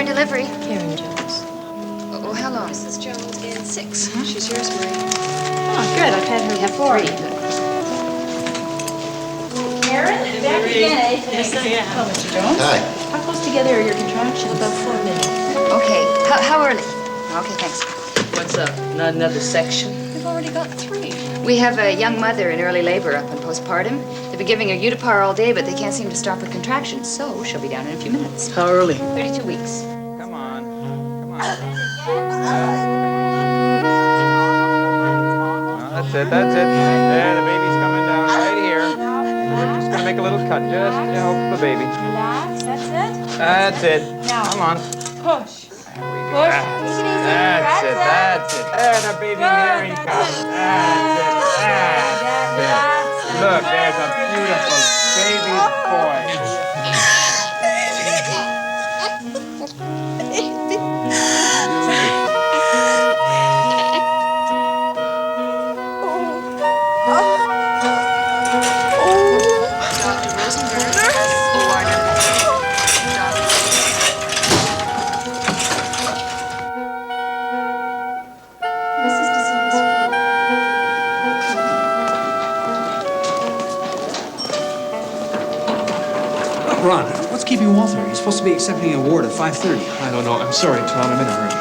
delivery. Karen Jones. Oh, hello. Mrs. Jones in 6. She's yours, Marie. Oh, good. I've had her before. 3. Karen, back again, eh? Yes, I am. Hello, Mr. Jones. Hi. How close together are your contractions? About 4 minutes. Okay. How early? Okay, thanks. What's up? Not another section? We've already got 3. We have a young mother in early labor up in postpartum. They've been giving her Utapar all day, but they can't seem to stop her contractions, so she'll be down in a few minutes. How early? 32 weeks. Come on. No, that's it. There, the baby's coming down right here. We're just gonna make a little cut just to help the baby. Relax, that's it. That's it. Now. Come on. Push. There we go. Push. That's it. There, the baby, here he comes. That's it. Look, there's a beautiful baby boy. Ron, what's keeping Walter? He's supposed to be accepting an award at 5:30. I don't know. I'm sorry, Tom. I'm in a hurry.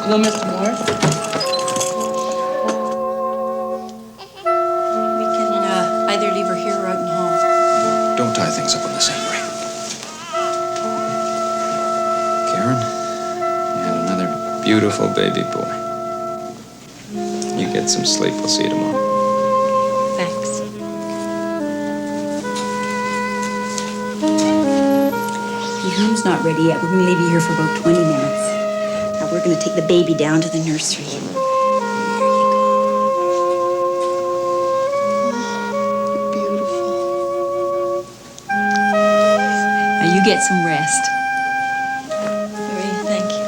Hello, Mr. Morris. We can either leave her here or out in the hall. Don't tie things up on the same ring. Karen, you had another beautiful baby boy. You get some sleep. We'll see you tomorrow. Thanks. Your room's not ready yet. We're going to leave you here for about 20 minutes. Now we're going to take the baby down to the nursery. There you go. Beautiful. Now you get some rest. Marie, thank you.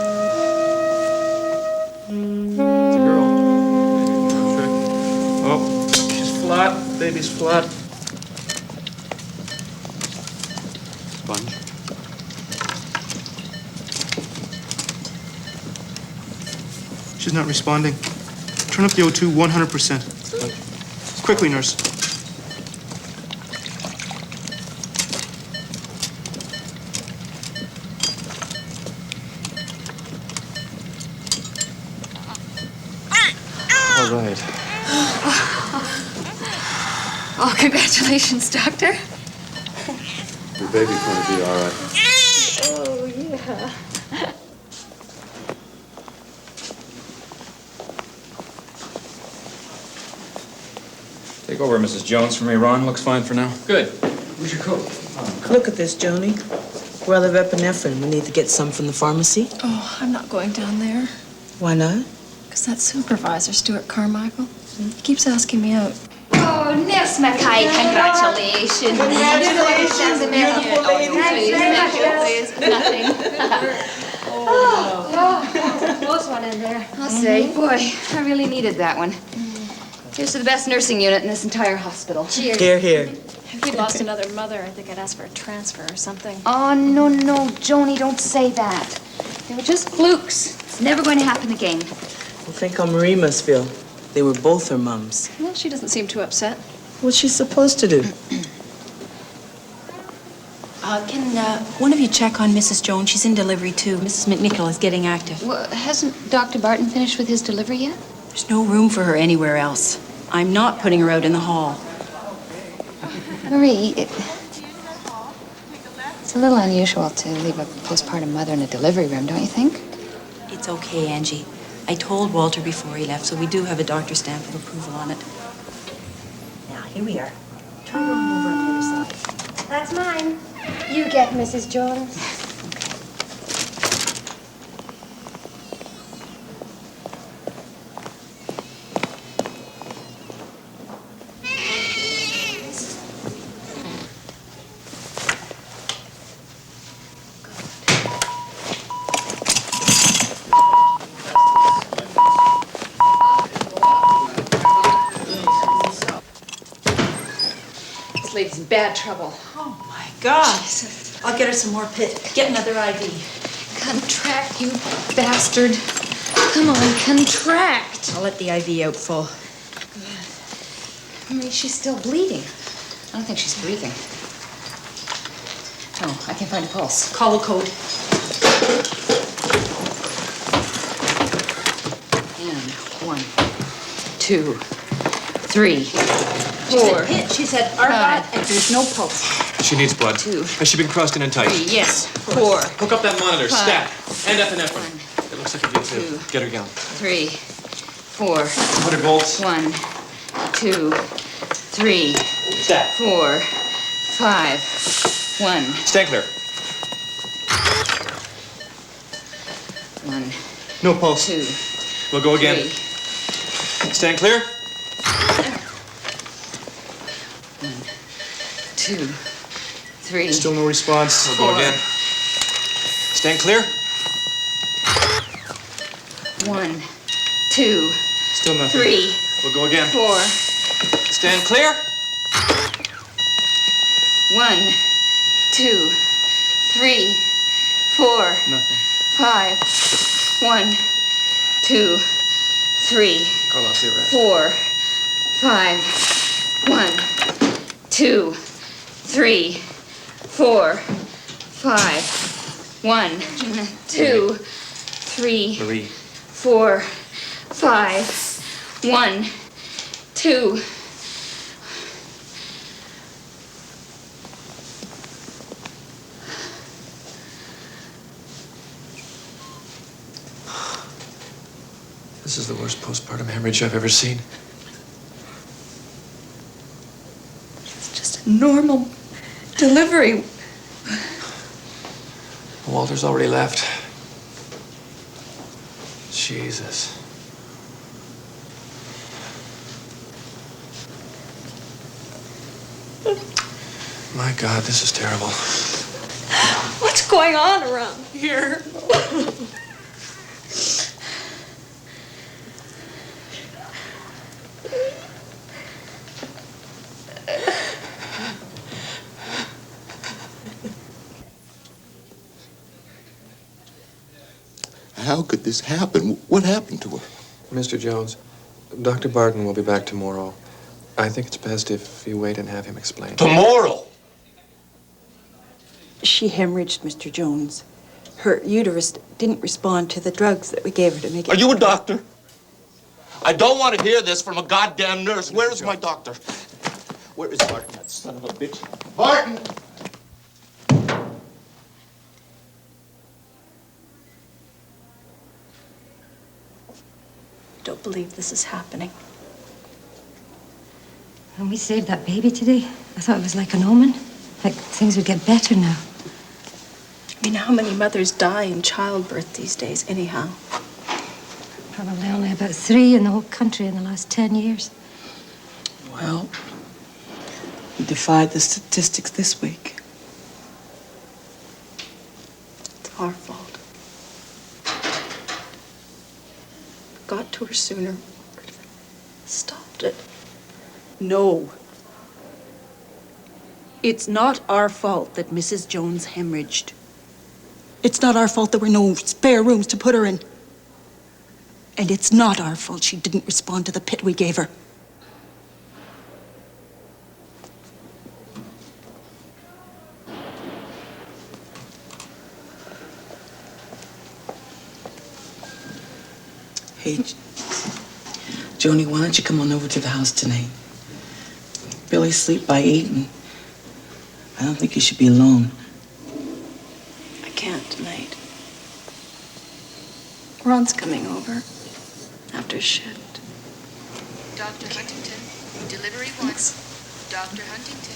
It's a girl. Oh, she's flat. Baby's flat. Sponge. She's not responding. Turn up the O2 100%. Quickly, nurse. All right. Oh, congratulations, Doctor. Your baby's going to be all right. Oh, yeah. Take over, Mrs. Jones, from Iran. Looks fine for now. Good. Where's your coat? Look at this, Joni. Well, of epinephrine. We need to get some from the pharmacy. Oh, I'm not going down there. Why not? Because that supervisor, Stuart Carmichael, he keeps asking me out. Oh, Nurse Mackey, congratulations. Congratulations, beautiful lady. Please, nothing. Close one in there. I'll say, boy, I really needed that one. Here's to the best nursing unit in this entire hospital. Cheers. Here, here. If he'd lost another mother, I think I'd ask for a transfer or something. Oh, no, Joni, don't say that. They were just flukes. It's never going to happen again. Well, think how Marie must feel. They were both her mums. Well, she doesn't seem too upset. What's she supposed to do? Can one of you check on Mrs. Jones? She's in delivery, too. Mrs. McNichol is getting active. Well, hasn't Dr. Barton finished with his delivery yet? There's no room for her anywhere else. I'm not putting her out in the hall. Marie, it's a little unusual to leave a postpartum mother in a delivery room, don't you think? It's okay, Angie. I told Walter before he left, so we do have a doctor's stamp of approval on it. Now, here we are. Try going over on the other side. That's mine. You get Mrs. Jones. This lady's in bad trouble. Oh, my God. I'll get her some more pit. Get another IV. contract, you bastard. Come on, contract. I'll let the IV out full. Maybe she's still bleeding. I don't think she's breathing. Oh, I can't find a pulse. Call the code. And 1, 2, 3, 4. She said R5, and there's no pulse. She needs blood. 2. Has she been crossed in and tight? 3, yes. 4. Hook up that monitor. 5. Stat. And epinephrine. It looks like a good fit. Get her going. 3, 4. 100 volts. 1, 2, 3, Stat. 4, 5. 1, Stand clear. 1, No pulse. 2, We'll go again. 3. Stand clear. 1, 2, 3. Still no response. We'll go 4. again. Stand clear. 1, 2, Still nothing. 3, We'll go again. 4. Stand clear. 1, 2, 3, 4, Nothing. 5. 1, 2, 3, Call off the arrest. 4, 5. 1, 2, 3, 4, 5. 1, 2, 3, Marie. 4, 5. 1, 2. This is the worst postpartum hemorrhage I've ever seen. It's just a normal delivery. Walter's already left. Jesus. My God, this is terrible. What's going on around here? How could this happen? What happened to her? Mr. Jones, Dr. Barton will be back tomorrow. I think it's best if you wait and have him explain. Tomorrow? She hemorrhaged, Mr. Jones. Her uterus didn't respond to the drugs that we gave her to make it... Are you a doctor? I don't want to hear this from a goddamn nurse. Where is my doctor? Where is Barton, that son of a bitch? Barton! Don't believe this is happening. When we saved that baby today, I thought it was like an omen. Like things would get better now. I mean, how many mothers die in childbirth these days, anyhow? Probably only about 3 in the whole country in the last 10 years. Well, we defied the statistics this week. It's our fault. Got to her sooner. Stopped it. No. It's not our fault that Mrs. Jones hemorrhaged. It's not our fault there were no spare rooms to put her in. And it's not our fault she didn't respond to the pit we gave her. Hey, Joni, why don't you come on over to the house tonight? Billy's asleep by 8, and I don't think you should be alone. I can't tonight. Ron's coming over after shift. Dr. Huntington, delivery 1. Dr. Huntington.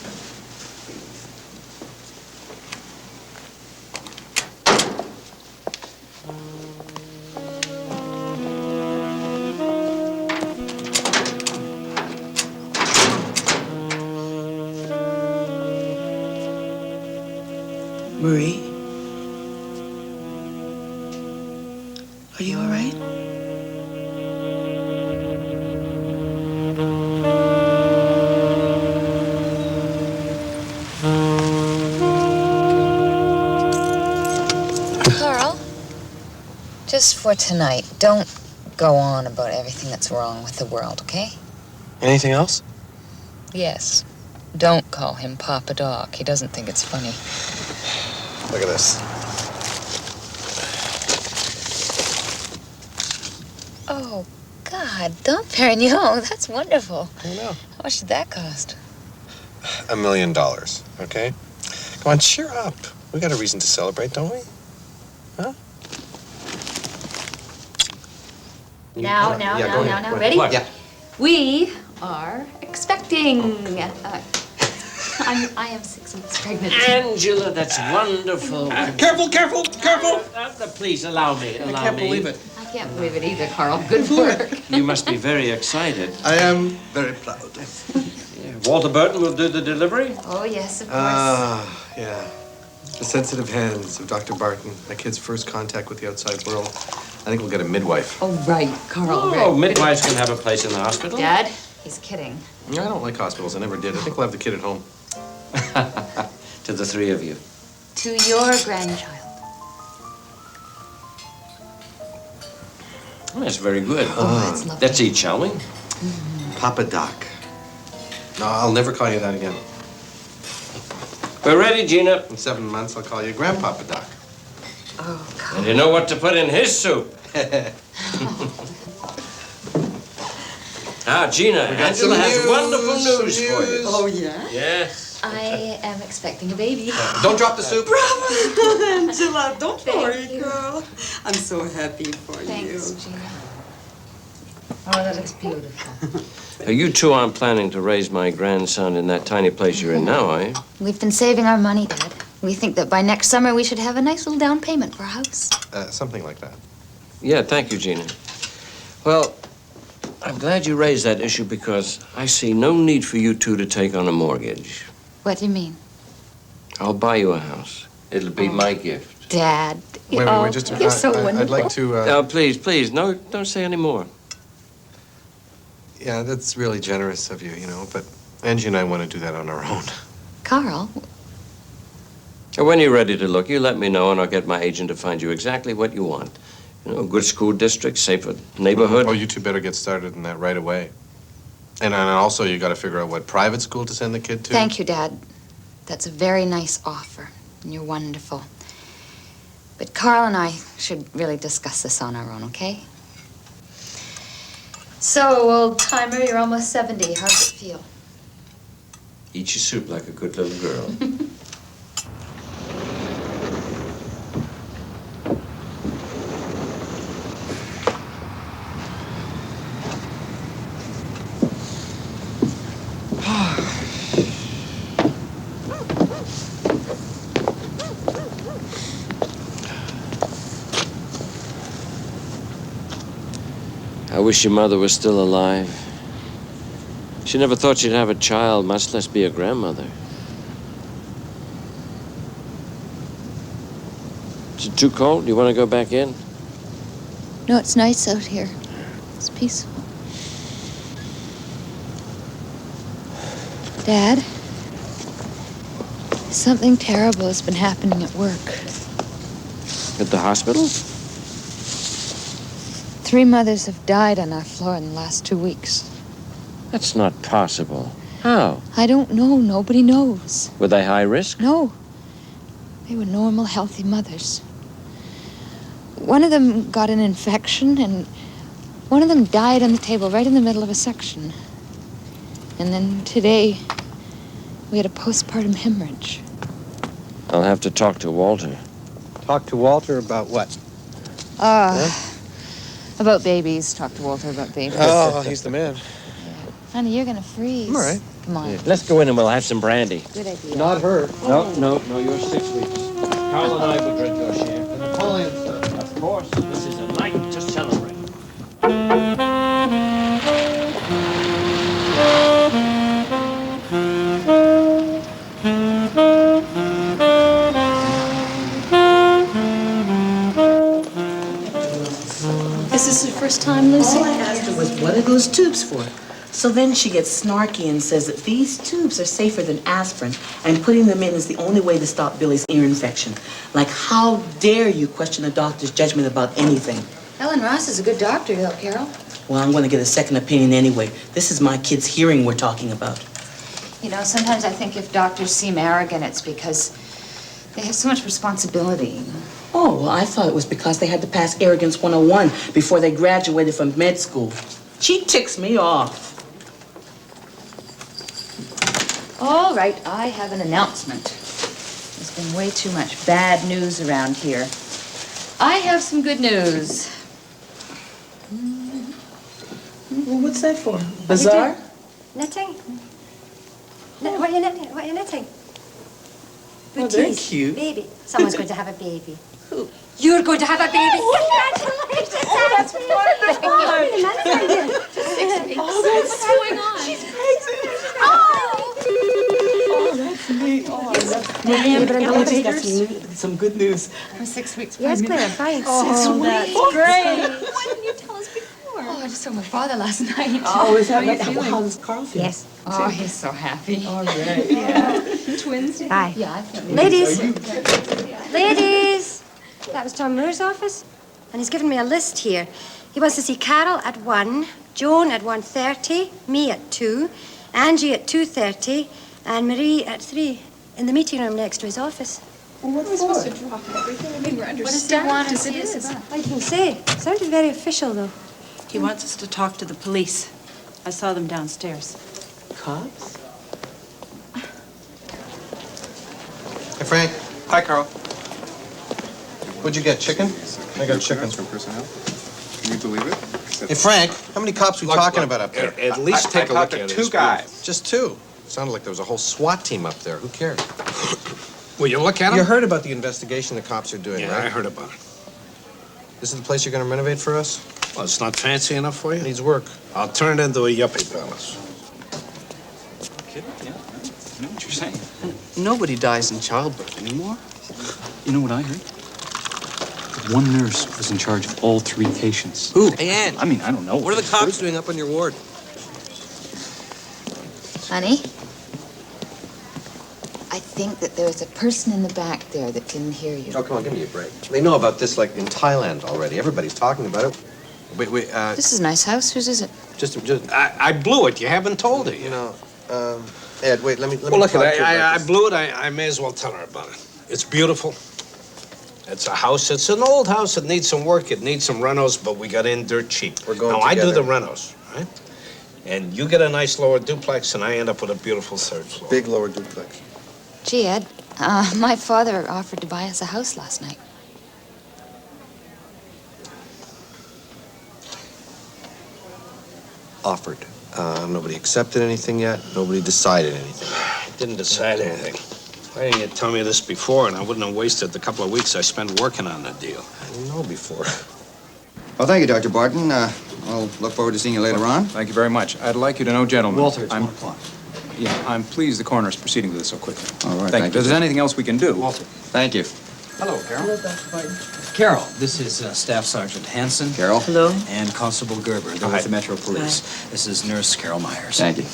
Marie? Are you all right? Carl, Just for tonight, don't go on about everything that's wrong with the world, okay? Anything else? Yes. Don't call him Papa Doc. He doesn't think it's funny. Look at this. Oh, God, Dom Perignon, that's wonderful. I know. How much did that cost? $1 million, okay? Come on, cheer up. We got a reason to celebrate, don't we? Huh? Now. Ready? What? Yeah. We are expecting. I am 6 weeks pregnant. Angela, that's wonderful. Careful! Please, allow me. I can't believe it. I can't believe it either, Carl. Good work. You must be very excited. I am very proud. Walter Burton will do the delivery? Oh, yes, of course. Yeah. The sensitive hands of Dr. Barton, my kid's first contact with the outside world. I think we'll get a midwife. Oh, right, Carl. Oh, midwives can have a place in the hospital. Dad, he's kidding. I don't like hospitals. I never did. I think we'll have the kid at home. To the three of you. To your grandchild. Oh, that's very good. Oh, that's lovely. Let's eat, shall we? Papa Doc. No, I'll never call you that again. We're ready, Gina. In 7 months, I'll call you Grandpapa Doc. Oh, God. And you know what to put in his soup. Gina, Angela has wonderful news for you. Oh, yeah? Yes. I am expecting a baby. Don't drop the soup. Bravo, Angela. Don't Thank worry, you. girl. I'm so happy for Thanks, you. Gina. Oh, that looks beautiful. You two aren't planning to raise my grandson in that tiny place you're in now, are you? We've been saving our money, Dad. We think that by next summer we should have a nice little down payment for a house. Something like that. Yeah, thank you, Gina. Well, I'm glad you raised that issue because I see no need for you two to take on a mortgage. What do you mean? I'll buy you a house. It'll be my gift. Dad. Wait, just you're so wonderful. I'd like to. Now, please, no, don't say any more. Yeah, that's really generous of you, but Angie and I want to do that on our own. Carl. When you're ready to look, you let me know and I'll get my agent to find you exactly what you want. A good school district, safer neighborhood. Oh, you two better get started in that right away. And also, you got to figure out what private school to send the kid to. Thank you, Dad. That's a very nice offer, and you're wonderful. But Carl and I should really discuss this on our own, okay? So, old timer, you're almost 70. How's it feel? Eat your soup like a good little girl. I wish your mother was still alive. She never thought she'd have a child, much less be a grandmother. Is it too cold? You want to go back in? No, it's nice out here. It's peaceful. Dad, something terrible has been happening at work. At the hospital? 3 mothers have died on our floor in the last 2 weeks. That's not possible. How? I don't know. Nobody knows. Were they high risk? No. They were normal, healthy mothers. One of them got an infection, and one of them died on the table right in the middle of a section. And then today, we had a postpartum hemorrhage. I'll have to talk to Walter. Talk to Walter about what? About babies. Talk to Walter about babies. Oh, he's the man. Honey, you're gonna freeze. I'm all right. Come on. Yeah, let's go in and we'll have some brandy. Good idea. Not her. No, you're 6 weeks. Carl and I will drink your share. Napoleon, sir. Of course, this is a night to celebrate. Is this your first time, Lucy? All I asked her was, what are those tubes for? So then she gets snarky and says that these tubes are safer than aspirin, and putting them in is the only way to stop Billy's ear infection. Like, how dare you question a doctor's judgment about anything? Ellen Ross is a good doctor, though, Carol. Well, I'm going to get a second opinion anyway. This is my kid's hearing we're talking about. You know, sometimes I think if doctors seem arrogant, it's because they have so much responsibility. Oh, well, I thought it was because they had to pass Arrogance 101 before they graduated from med school. She ticks me off. All right, I have an announcement. There's been way too much bad news around here. I have some good news. Well, what's that for? Bazaar? Knitting? What are you knitting? What are you knitting? Oh, they're Booties. cute. Baby. Someone's going to have a baby. Who? You're going to have a baby. Congratulations. Oh, that's wonderful. Oh, that's what's going on? She's pregnant. Oh, that's neat. Oh, I love Elliot's got some good news. I'm 6 weeks Yes, pregnant. Claire, fine. Oh, that's great. Why didn't you tell us before? Oh, I just saw my father last night. Oh, is that How are you right? feeling? How does Carl feel? Yes. Oh, he's so happy. All right. Yeah. Twins? Bye. Yeah, I thought Ladies. Ladies. That was Tom Moore's office. And he's given me a list here. He wants to see Carol at 1, Joan at 1:30, me at 2, Angie at 2:30, and Marie at 3 in the meeting room next to his office. Well, what are we supposed to drop everything? I mean, we're understaffed. What does he want to see us about? I didn't say. Sounded very official, though. He wants us to talk to the police. I saw them downstairs. Cops? Hey, Frank. Hi, Carl. What'd you get, chicken? I got chicken. From personnel. Can you believe it? Hey, Frank, how many cops are we talking about up there? At least take a look at it. Two guys. Just two. Sounded like there was a whole SWAT team up there. Who cares? Will you look at You them? heard about the investigation the cops are doing, Yeah, right? I heard about it. This is the place you're going to renovate for us? Well, it's not fancy enough for you? Needs work. I'll turn it into a yuppie palace. Kidding? Yeah. I know what you're saying. Nobody dies in childbirth anymore. You know what I heard? That one nurse was in charge of all 3 patients. Who? Hey, Ann. I mean, I don't know. What are the cops doing up on your ward? Honey, I think that there's a person in the back there that didn't hear you. Oh, come on, give me a break. They know about this, like, in Thailand already. Everybody's talking about it. Wait, This is a nice house. Whose is it? just, I blew it. You haven't told her. you know, Ed, wait, let me Well, look, talk to I you about this. blew it. I may as well tell her about it. It's beautiful. It's a house. It's an old house. It needs some work. It needs some renos, but we got in dirt cheap. We're going Now, I do together. the renos, right? And you get a nice lower duplex, and I end up with a beautiful 3rd floor. Big lower duplex. Gee, Ed, my father offered to buy us a house last night. Offered. Nobody accepted anything yet. Nobody decided anything. Didn't decide anything. Why didn't you tell me this before, and I wouldn't have wasted the couple of weeks I spent working on the deal? I didn't know before. Well, thank you, Dr. Barton. I'll look forward to seeing you later on. Thank you very much. I'd like you to know, gentlemen. Walter, it's I'm 1 o'clock. Yeah, I'm pleased the coroner's proceeding with this so quickly. All right, Thank you. If there's anything else we can do. Walter. Thank you. Hello, Carol. Hello, Dr. Barton. Carol, this is Staff Sergeant Hansen. Carol. Hello. And Constable Gerber. They're with the Metro Police. This is Nurse Carol Myers. Thank you.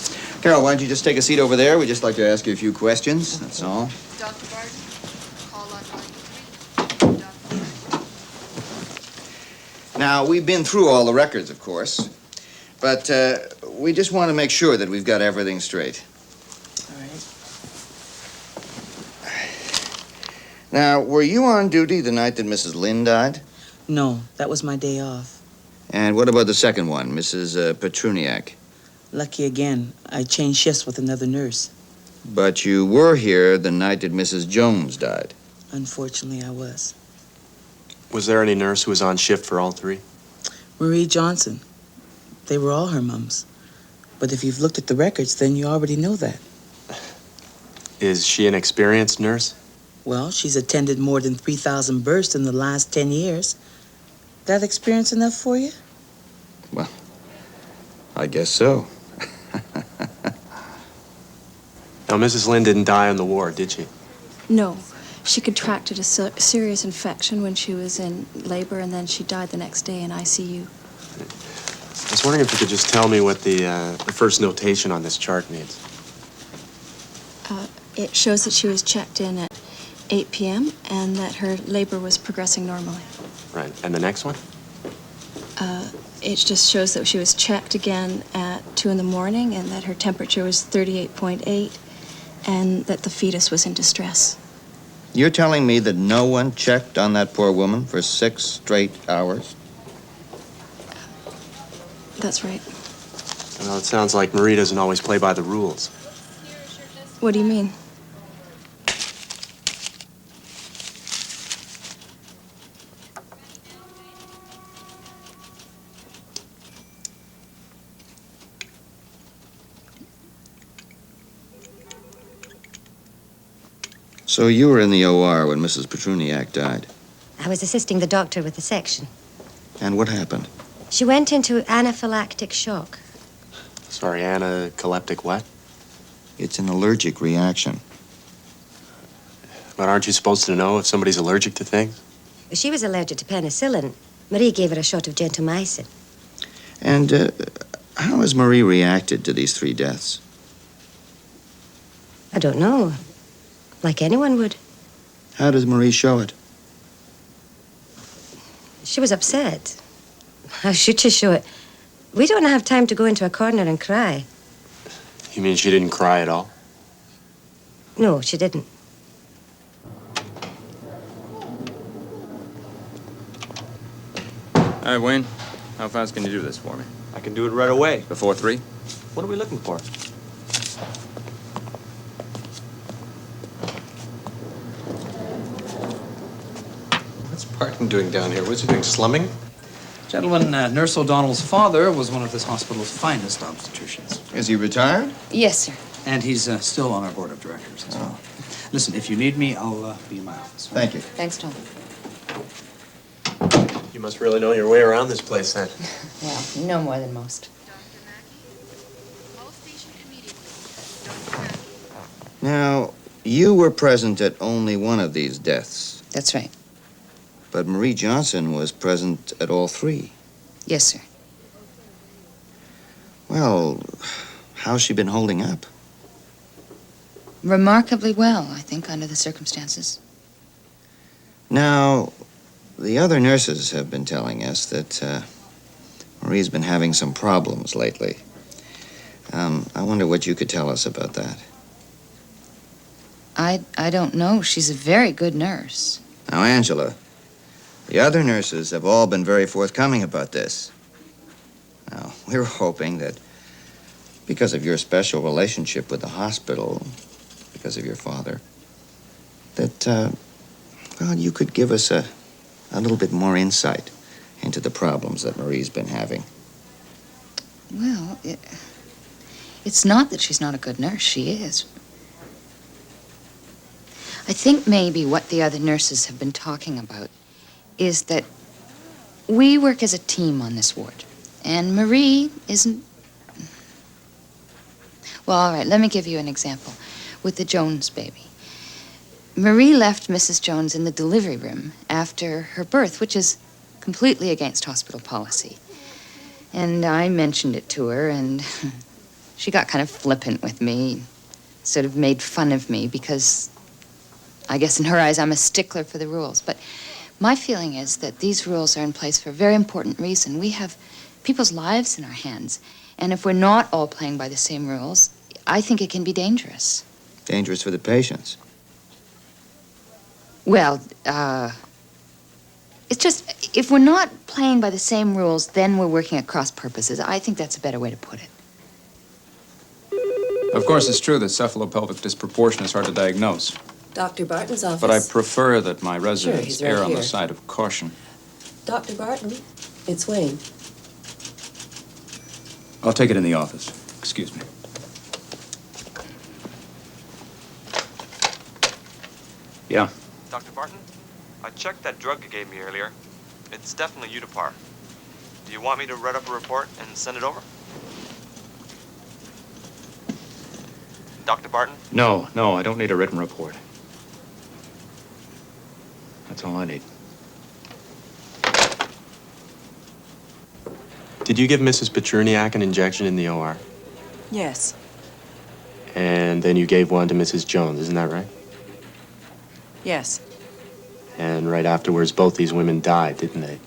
Carol, why don't you just take a seat over there? We'd just like to ask you a few questions, that's all. Dr. Barton, call on line 3. Now, we've been through all the records, of course, but we just want to make sure that we've got everything straight. All right. Now, were you on duty the night that Mrs. Lynn died? No, that was my day off. And what about the second one, Mrs. Petruniak? Lucky again. I changed shifts with another nurse. But you were here the night that Mrs. Jones died. Unfortunately, I was. Was there any nurse who was on shift for all 3? Marie Johnson. They were all her mums. But if you've looked at the records, then you already know that. Is she an experienced nurse? Well, she's attended more than 3,000 births in the last 10 years. That experience enough for you? Well, I guess so. Now, Mrs. Lynn didn't die on the ward, did she? No. She contracted a serious infection when she was in labor, and then she died the next day in ICU. I was wondering if you could just tell me what the first notation on this chart means. It shows that she was checked in at 8 p.m. and that her labor was progressing normally. Right. And the next one? It just shows that she was checked again at 2 in the morning and that her temperature was 38.8 and that the fetus was in distress. You're telling me that no one checked on that poor woman for 6 straight hours? That's right. Well, it sounds like Marie doesn't always play by the rules. What do you mean? So you were in the OR when Mrs. Petruniak died. I was assisting the doctor with the section. And what happened? She went into anaphylactic shock. Sorry, anaphylactic what? It's an allergic reaction. But aren't you supposed to know if somebody's allergic to things? She was allergic to penicillin. Marie gave her a shot of gentamicin. And how has Marie reacted to these 3 deaths? I don't know. Like anyone would. How does Marie show it? She was upset. How should she show it? We don't have time to go into a corner and cry. You mean she didn't cry at all? No, she didn't. All right, Wayne. How fast can you do this for me? I can do it right away. Before 3? What are we looking for? What's Barton doing down here? What's he doing, slumming? Gentlemen, Nurse O'Donnell's father was one of this hospital's finest obstetricians. Is he retired? Yes, sir. And he's still on our board of directors as well. Listen, if you need me, I'll be in my office. Thank you. Thanks, Tom. You must really know your way around this place, then. Well, no more than most. Now, you were present at only one of these deaths. That's right. But Marie Johnson was present at all 3. Yes, sir. Well, how's she been holding up? Remarkably well, I think, under the circumstances. Now, the other nurses have been telling us that Marie's been having some problems lately. I wonder what you could tell us about that. I don't know. She's a very good nurse. Now, Angela, the other nurses have all been very forthcoming about this. Now, we're hoping that because of your special relationship with the hospital, because of your father, that, well, you could give us a little bit more insight into the problems that Marie's been having. Well, it's not that she's not a good nurse. She is. I think maybe what the other nurses have been talking about is that we work as a team on this ward. And Marie isn't... Well, all right, let me give you an example. With the Jones baby. Marie left Mrs. Jones in the delivery room after her birth, which is completely against hospital policy. And I mentioned it to her, and she got kind of flippant with me, sort of made fun of me because I guess in her eyes I'm a stickler for the rules. But my feeling is that these rules are in place for a very important reason. We have people's lives in our hands, and if we're not all playing by the same rules, I think it can be dangerous. Dangerous for the patients. Well, it's just, if we're not playing by the same rules, then we're working at cross purposes. I think that's a better way to put it. Of course, it's true that cephalopelvic disproportion is hard to diagnose. Dr. Barton's office. But I prefer that my residents he's right err on here. the side of caution. Dr. Barton, it's Wayne. I'll take it in the office. Excuse me. Yeah. Dr. Barton, I checked that drug you gave me earlier. It's definitely Utapar. Do you want me to write up a report and send it over? Dr. Barton? No, I don't need a written report. That's all I need. Did you give Mrs. Petruniak an injection in the OR? Yes. And then you gave one to Mrs. Jones, isn't that right? Yes. And right afterwards, both these women died, didn't they?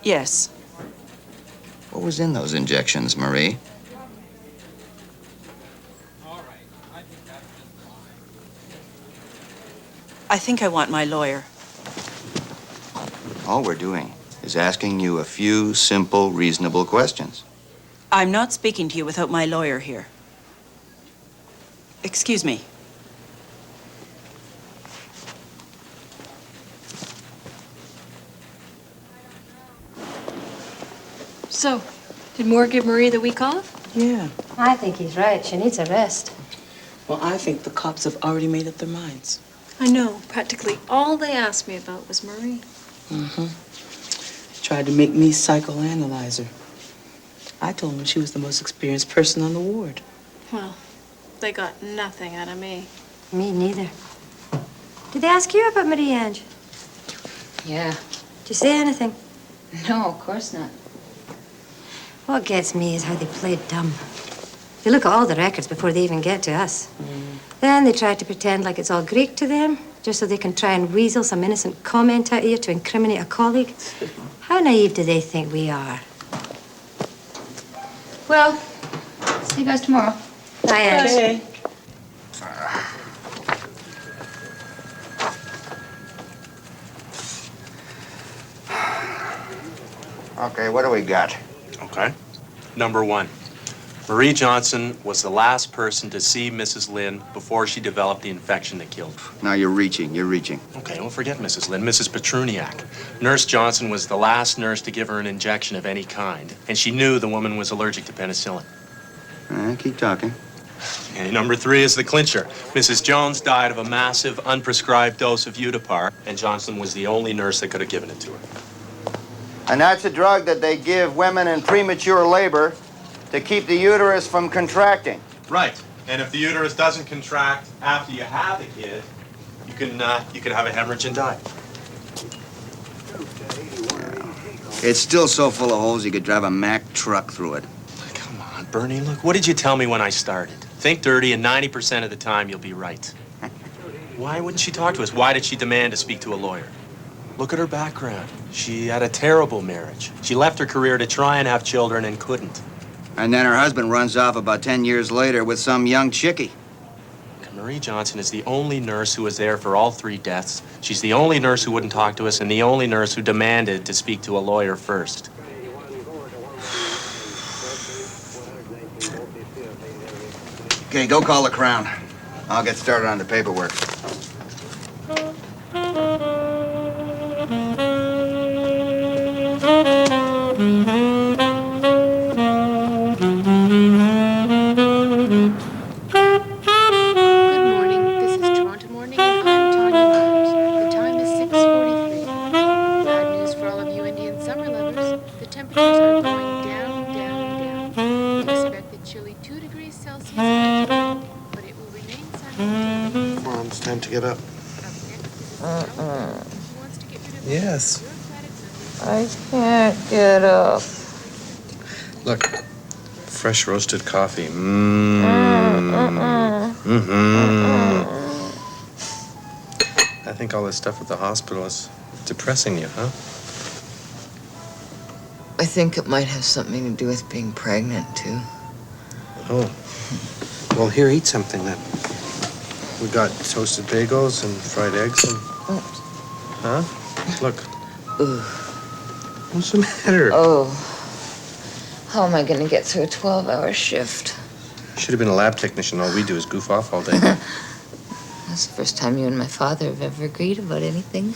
Yes. What was in those injections, Marie? I think I want my lawyer. All we're doing is asking you a few simple, reasonable questions. I'm not speaking to you without my lawyer here. Excuse me. So, did Moore give Marie the week off? Yeah. I think he's right. She needs a rest. Well, I think the cops have already made up their minds. I know. Practically all they asked me about was Marie. Mm-hmm. Tried to make me psychoanalyze her. I told them she was the most experienced person on the ward. Well, they got nothing out of me. Me neither. Did they ask you about Marie Ange? Yeah. Did you say anything? No, of course not. What gets me is how they played dumb. They look at all the records before they even get to us. Then they try to pretend like it's all Greek to them, just so they can try and weasel some innocent comment out of you to incriminate a colleague. How naive do they think we are? Well, see you guys tomorrow. Bye, Ange. Okay. Okay, what do we got? Okay. Number one, Marie Johnson was the last person to see Mrs. Lynn before she developed the infection that killed her. Now you're reaching. Okay, don't forget Mrs. Lynn, Mrs. Petruniak. Nurse Johnson was the last nurse to give her an injection of any kind, and she knew the woman was allergic to penicillin. Keep talking. Okay, number three is the clincher. Mrs. Jones died of a massive, unprescribed dose of Udipar, and Johnson was the only nurse that could have given it to her. And that's a drug that they give women in premature labor to keep the uterus from contracting. Right. And if the uterus doesn't contract after you have the kid, you can have a hemorrhage and die. It's still so full of holes you could drive a Mack truck through it. Come on, Bernie, look, what did you tell me when I started? Think dirty, and 90% of the time you'll be right. Why wouldn't she talk to us? Why did she demand to speak to a lawyer? Look at her background. She had a terrible marriage. She left her career to try and have children and couldn't. And then her husband runs off about 10 years later with some young chickie. Marie Johnson is the only nurse who was there for all three deaths. She's the only nurse who wouldn't talk to us and the only nurse who demanded to speak to a lawyer first. Okay, go call the Crown. I'll get started on the paperwork. Time to get up. Yes. I can't get up. Look, fresh roasted coffee. I think all this stuff at the hospital is depressing you, huh? I think it might have something to do with being pregnant, too. Oh. Well, here, eat something then. We got toasted bagels and fried eggs and... Huh? Look. Ooh. What's the matter? Oh. How am I going to get through a 12-hour shift? Should have been a lab technician. All we do is goof off all day. That's the first time you and my father have ever agreed about anything.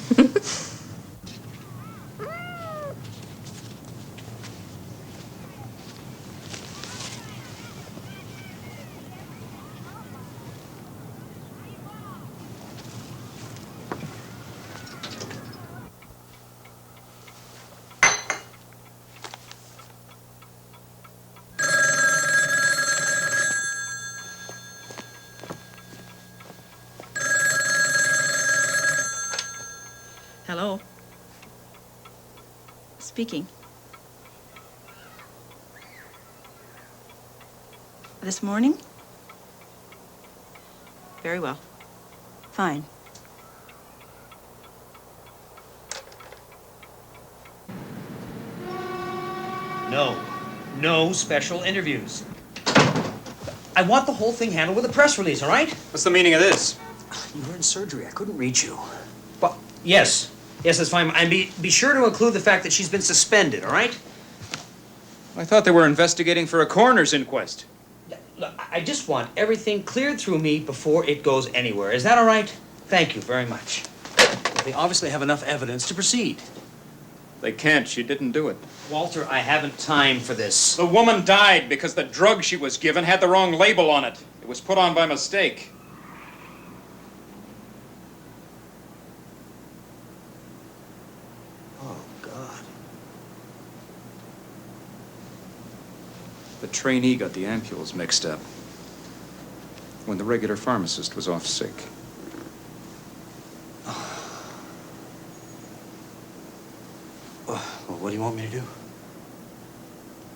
Hello? Speaking. This morning? Very well. Fine. No special interviews. I want the whole thing handled with a press release, all right? What's the meaning of this? You were in surgery. I couldn't reach you. Well, yes. Yes, that's fine. And be sure to include the fact that she's been suspended, all right? I thought they were investigating for a coroner's inquest. Look, I just want everything cleared through me before it goes anywhere. Is that all right? Thank you very much. They obviously have enough evidence to proceed. They can't. She didn't do it. Walter, I haven't time for this. The woman died because the drug she was given had the wrong label on it. It was put on by mistake. Oh, God. The trainee got the ampules mixed up when the regular pharmacist was off sick. Well, what do you want me to do?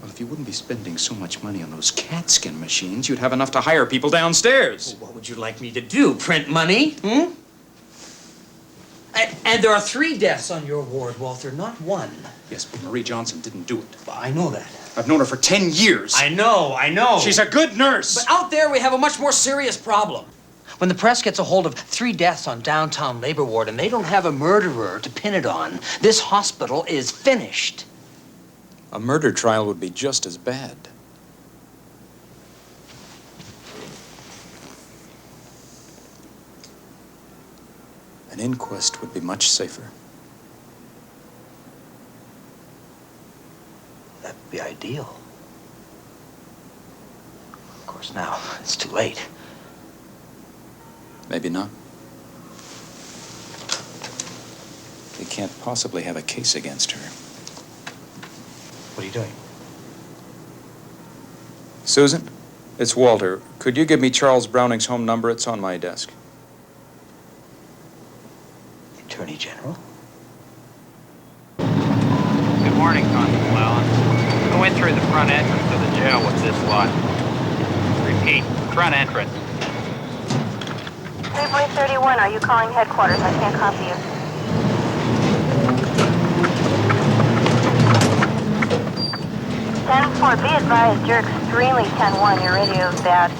Well, if you wouldn't be spending so much money on those CAT scan machines, you'd have enough to hire people downstairs. Well, what would you like me to do? Print money? Hmm? And there are 3 deaths on your ward, Walter, not 1. Yes, but Marie Johnson didn't do it. I know that. I've known her for 10 years. I know. She's a good nurse. But out there, we have a much more serious problem. When the press gets a hold of 3 deaths on downtown labor ward and they don't have a murderer to pin it on, this hospital is finished. A murder trial would be just as bad. An inquest would be much safer. That'd be ideal. Of course, now it's too late. Maybe not. They can't possibly have a case against her. What are you doing? Susan, it's Walter. Could you give me Charles Browning's home number? It's on my desk. Attorney General? Good morning, Constable Allan. Go in through the front entrance of the jail with this lot. Repeat, front entrance. 3.31, are you calling headquarters? I can't copy you. Be advised, you're extremely 10-1. Your radio is bad.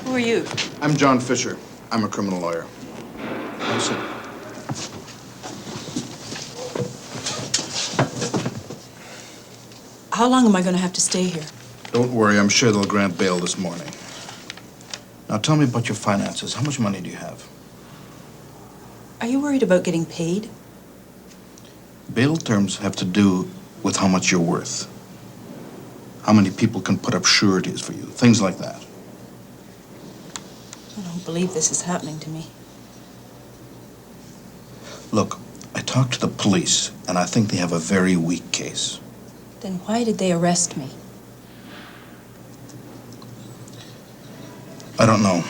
Who are you? I'm John Fisher. I'm a criminal lawyer. I'm sorry. How long am I going to have to stay here? Don't worry, I'm sure they'll grant bail this morning. Now tell me about your finances. How much money do you have? Are you worried about getting paid? Bail terms have to do with how much you're worth. How many people can put up sureties for you, things like that. I don't believe this is happening to me. Look, I talked to the police, and I think they have a very weak case. Then why did they arrest me? I don't know.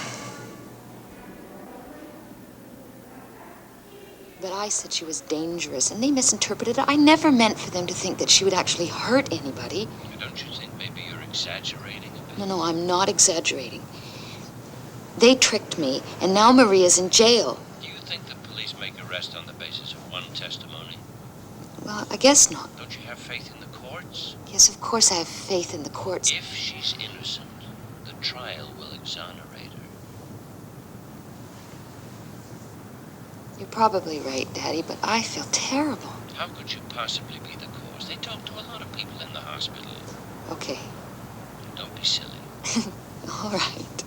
But I said she was dangerous, and they misinterpreted it. I never meant for them to think that she would actually hurt anybody. Don't you think maybe you're exaggerating a bit? No, I'm not exaggerating. They tricked me, and now Maria's in jail. Do you think the police make arrest on the basis of one testimony? Well, I guess not. Don't you have faith in the courts? Yes, of course I have faith in the courts. If she's innocent, the trial will exonerate her. You're probably right, Daddy, but I feel terrible. How could you possibly be the cause? They talk to a lot of people in the hospital. Okay. Don't be silly. All right.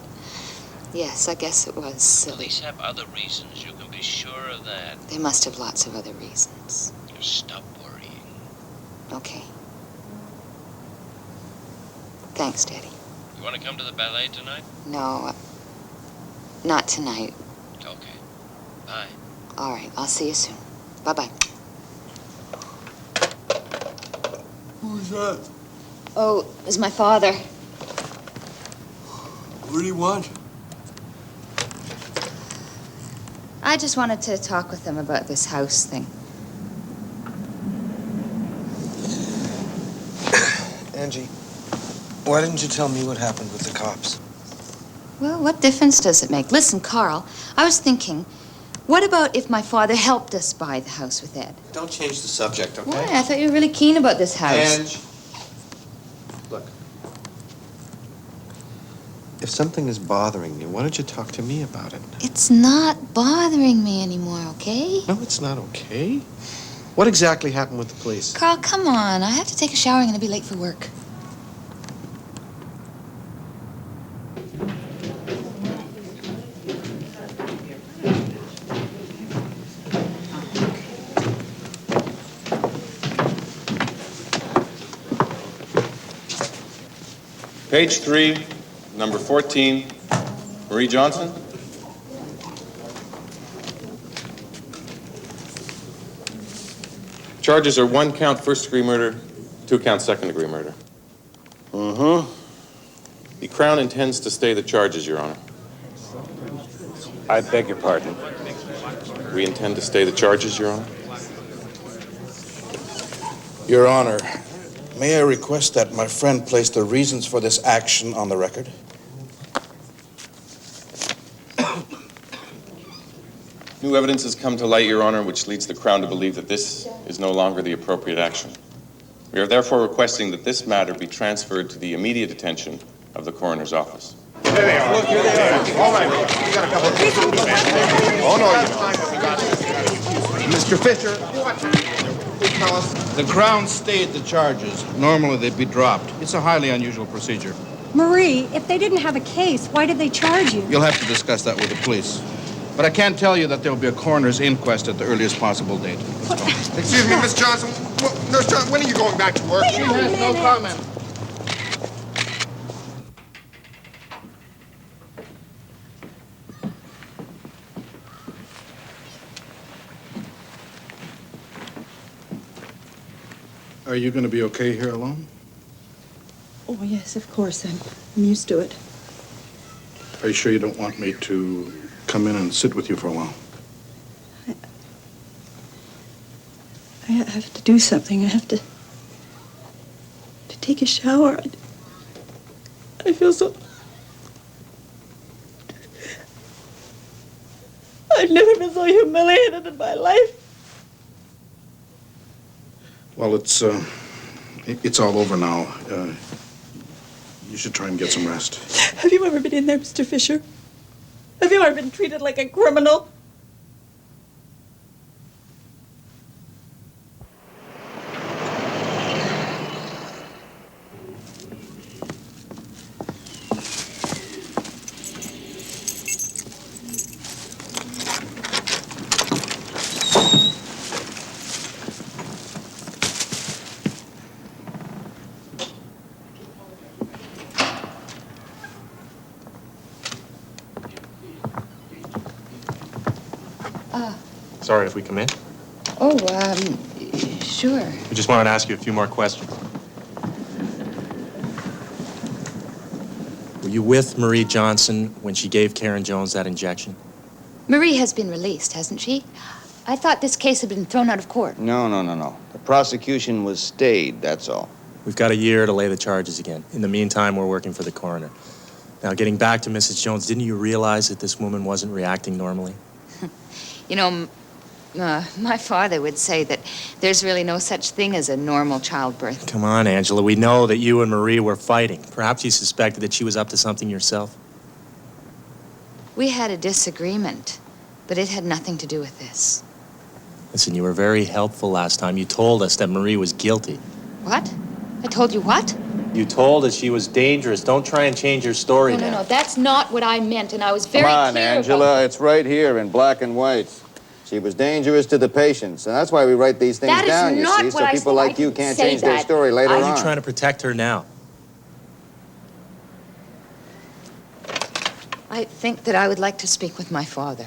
Yes, I guess it was silly. Police have other reasons. You can be sure of that. They must have lots of other reasons. Stop worrying. Okay. Thanks, Daddy. You want to come to the ballet tonight? No, not tonight. Okay. Bye. All right, I'll see you soon. Bye-bye. Who's that? Oh, it was my father. What do you want? I just wanted to talk with him about this house thing. Angie, why didn't you tell me what happened with the cops? Well, what difference does it make? Listen, Carl, I was thinking, what about if my father helped us buy the house with Ed? Don't change the subject, okay? Why? I thought you were really keen about this house. Ange, look. If something is bothering you, why don't you talk to me about it? It's not bothering me anymore, okay? No, it's not okay. What exactly happened with the police? Carl, come on. I have to take a shower. I'm going to be late for work. Page 3, number 14, Marie Johnson. Charges are 1 count first-degree murder, 2 count second-degree murder. Mm-hmm. The Crown intends to stay the charges, Your Honor. I beg your pardon. We intend to stay the charges, Your Honor. Your Honor, may I request that my friend place the reasons for this action on the record? New evidence has come to light, Your Honor, which leads the Crown to believe that this is no longer the appropriate action. We are therefore requesting that this matter be transferred to the immediate attention of the coroner's office. There they are. Look, here they are. All right, you got a couple of people. Oh, no, you don't. Mr. Fisher, the Crown stayed the charges. Normally, they'd be dropped. It's a highly unusual procedure. Marie, if they didn't have a case, why did they charge you? You'll have to discuss that with the police. But I can tell you that there will be a coroner's inquest at the earliest possible date. Excuse me, Miss Johnson. Nurse Johnson, when are you going back to work? She has no comment. Are you going to be okay here alone? Oh, yes, of course. I'm used to it. Are you sure you don't want me to come in and sit with you for a while? I have to do something. I have to take a shower. I feel so... I've never been so humiliated in my life. Well, it's all over now. You should try and get some rest. Have you ever been in there, Mr. Fisher? Have you ever been treated like a criminal? Sorry if we come in. Oh, sure. We just wanted to ask you a few more questions. Were you with Marie Johnson when she gave Karen Jones that injection? Marie has been released, hasn't she? I thought this case had been thrown out of court. No. The prosecution was stayed, that's all. We've got a year to lay the charges again. In the meantime, we're working for the coroner. Now, getting back to Mrs. Jones, didn't you realize that this woman wasn't reacting normally? You know, my father would say that there's really no such thing as a normal childbirth. Come on, Angela. We know that you and Marie were fighting. Perhaps you suspected that she was up to something yourself. We had a disagreement, but it had nothing to do with this. Listen, you were very helpful last time. You told us that Marie was guilty. What? I told you what? You told us she was dangerous. Don't try and change your story now. No, that's not what I meant, and I was very Come on, clear Angela. about... It's right here in black and white. She was dangerous to the patients, and that's why we write these things down, you see, so people like you can't change their story later on. Why are you trying to protect her now? I think that I would like to speak with my father.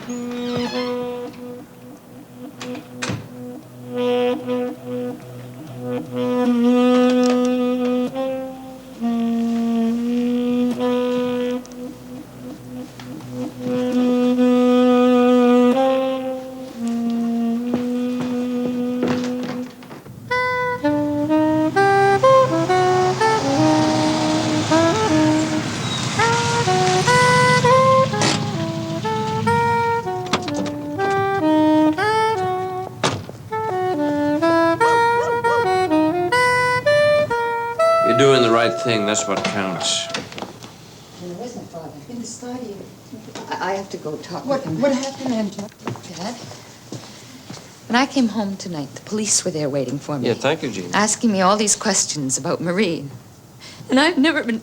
You're doing the right thing. That's what counts. Where is my father? In the study. I have to go talk What with him. what happened, Angela? Dad? When I came home tonight, the police were there waiting for me. Yeah, thank you, Genie. Asking me all these questions about Marie. And I've never been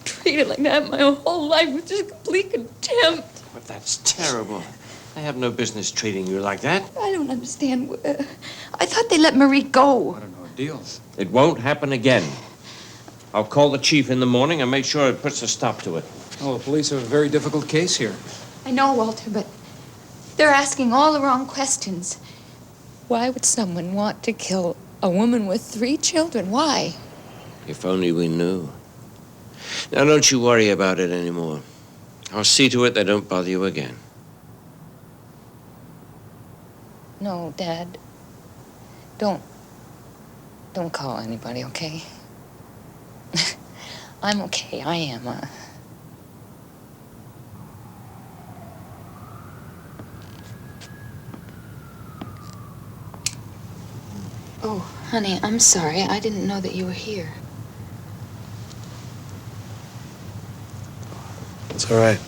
treated like that my whole life, with just complete contempt. But that's terrible. I have no business treating you like that. I don't understand. I thought they let Marie go. What an ordeal. It won't happen again. I'll call the chief in the morning and make sure it puts a stop to it. Oh, the police have a very difficult case here. I know, Walter, but they're asking all the wrong questions. Why would someone want to kill a woman with 3 children? Why? If only we knew. Now, don't you worry about it anymore. I'll see to it they don't bother you again. No, Dad. Don't call anybody, okay? I'm okay. I am. Oh, honey, I'm sorry. I didn't know that you were here. It's all right.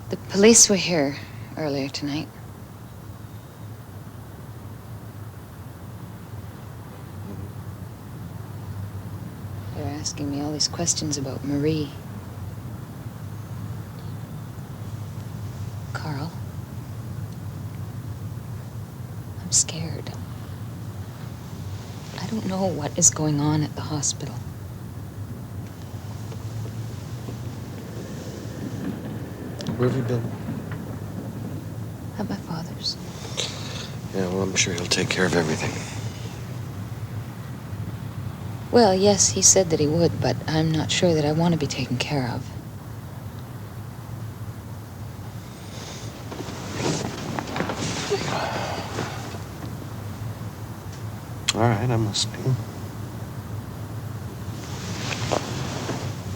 The police were here earlier tonight. They were asking me all these questions about Marie. Carl, I'm scared. I don't know what is going on at the hospital. Where have you been? At my father's. Yeah, well, I'm sure he'll take care of everything. Well, yes, he said that he would, but I'm not sure that I want to be taken care of. All right, I'm listening.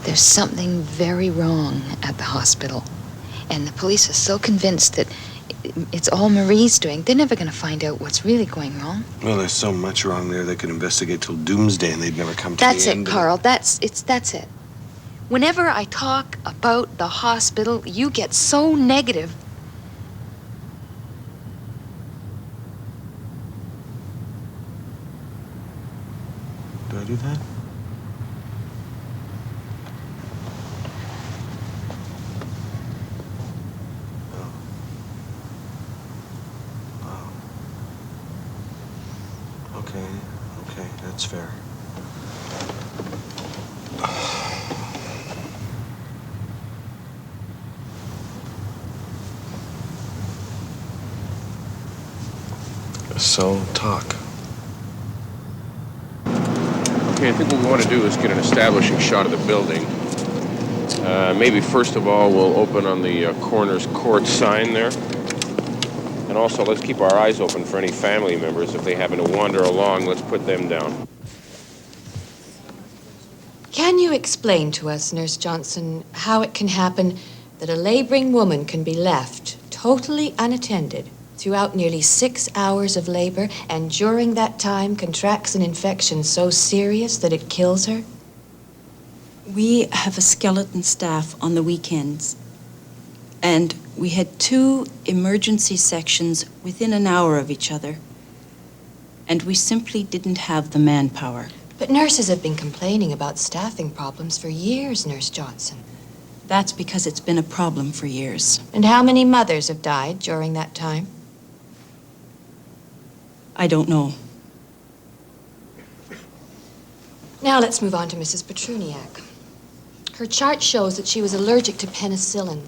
There's something very wrong at the hospital. And the police are so convinced that it's all Marie's doing. They're never going to find out what's really going wrong. Well, there's so much wrong there they could investigate till doomsday and they'd never come to That's the it, end. Carl. That's it. Whenever I talk about the hospital, you get so negative. Do I do that? Okay, that's fair. So, talk. Okay, I think what we want to do is get an establishing shot of the building. Maybe first of all, we'll open on the coroner's court sign there. And also, let's keep our eyes open for any family members. If they happen to wander along, let's put them down. Can you explain to us, Nurse Johnson, how it can happen that a laboring woman can be left totally unattended throughout nearly 6 hours of labor, and during that time contracts an infection so serious that it kills her? We have a skeleton staff on the weekends, and we had 2 emergency sections within an hour of each other, and we simply didn't have the manpower. But nurses have been complaining about staffing problems for years, Nurse Johnson. That's because it's been a problem for years. And how many mothers have died during that time? I don't know. Now let's move on to Mrs. Petruniak. Her chart shows that she was allergic to penicillin.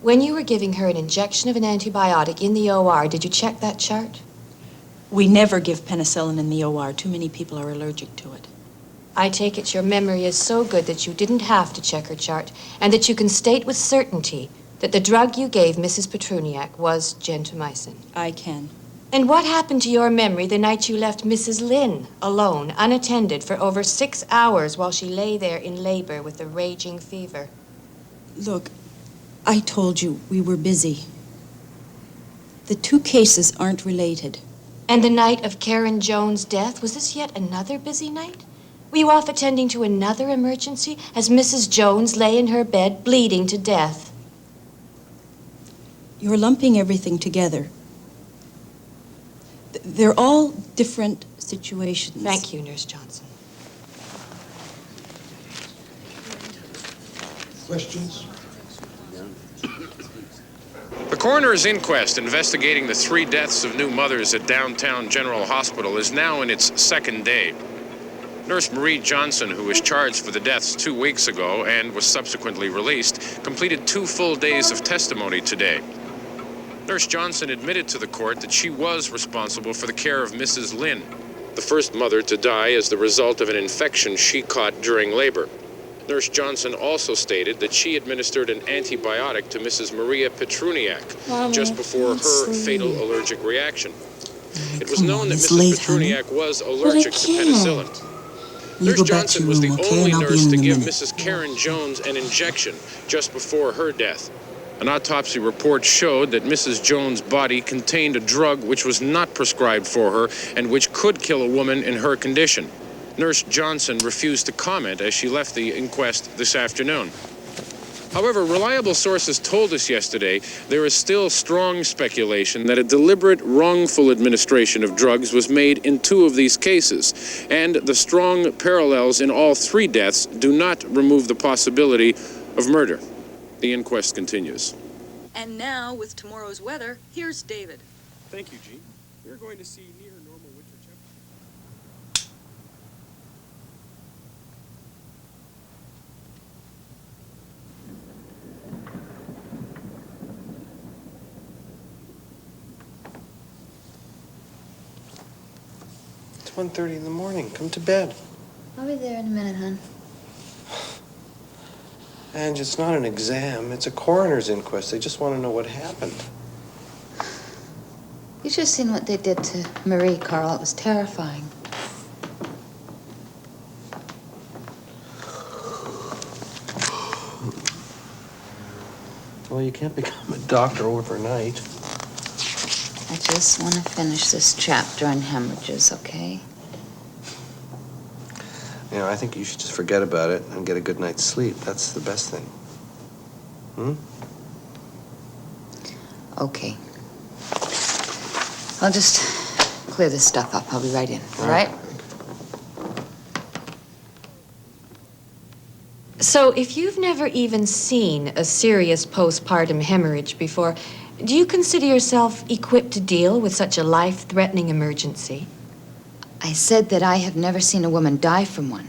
When you were giving her an injection of an antibiotic in the OR, did you check that chart? We never give penicillin in the OR. Too many people are allergic to it. I take it your memory is so good that you didn't have to check her chart, and that you can state with certainty that the drug you gave Mrs. Petruniak was gentamicin. I can. And what happened to your memory the night you left Mrs. Lynn alone, unattended, for over 6 hours while she lay there in labor with a raging fever? Look, I told you we were busy. The two cases aren't related. And the night of Karen Jones' death, was this yet another busy night? Were you off attending to another emergency as Mrs. Jones lay in her bed bleeding to death? You're lumping everything together. They're all different situations. Thank you, Nurse Johnson. Questions? The coroner's inquest investigating the 3 deaths of new mothers at downtown General Hospital is now in its 2nd day. Nurse Marie Johnson, who was charged for the deaths 2 weeks ago and was subsequently released, completed 2 full days of testimony today. Nurse Johnson admitted to the court that she was responsible for the care of Mrs. Lynn, the first mother to die as the result of an infection she caught during labor. Nurse Johnson also stated that she administered an antibiotic to Mrs. Maria Petruniak just before her fatal allergic reaction. It was known that Mrs. Petruniak was allergic to penicillin. Nurse Johnson was the only nurse to give Mrs. Karen Jones an injection just before her death. An autopsy report showed that Mrs. Jones' body contained a drug which was not prescribed for her and which could kill a woman in her condition. Nurse Johnson refused to comment as she left the inquest this afternoon. However, reliable sources told us yesterday there is still strong speculation that a deliberate, wrongful administration of drugs was made in 2 of these cases, and the strong parallels in all 3 deaths do not remove the possibility of murder. The inquest continues. And now, with tomorrow's weather, here's David. Thank you, Gene. We're going to see near normal winter temperatures. It's 1:30 in the morning. Come to bed. I'll be there in a minute, hon. Ange, it's not an exam. It's a coroner's inquest. They just want to know what happened. You should have seen what they did to Marie, Carl. It was terrifying. Well, you can't become a doctor overnight. I just want to finish this chapter on hemorrhages, okay? You know, I think you should just forget about it and get a good night's sleep. That's the best thing. Okay. I'll just clear this stuff up. I'll be right in, all right? So, if you've never even seen a serious postpartum hemorrhage before, do you consider yourself equipped to deal with such a life-threatening emergency? I said that I have never seen a woman die from one.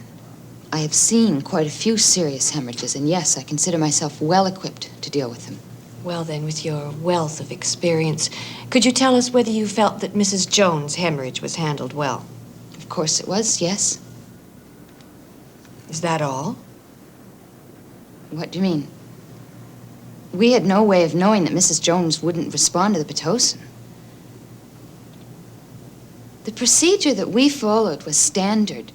I have seen quite a few serious hemorrhages, and yes, I consider myself well equipped to deal with them. Well, then, with your wealth of experience, could you tell us whether you felt that Mrs. Jones' hemorrhage was handled well? Of course it was, yes. Is that all? What do you mean? We had no way of knowing that Mrs. Jones wouldn't respond to the Pitocin. The procedure that we followed was standard.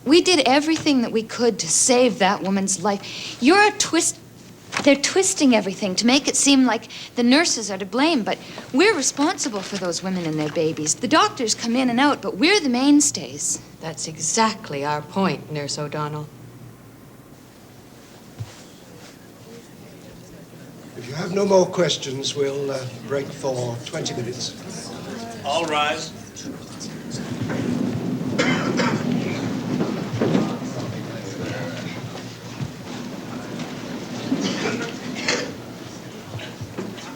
We did everything that we could to save that woman's life. They're twisting everything to make it seem like the nurses are to blame, but we're responsible for those women and their babies. The doctors come in and out, but we're the mainstays. That's exactly our point, Nurse O'Donnell. If you have no more questions, we'll break for 20 minutes. All rise.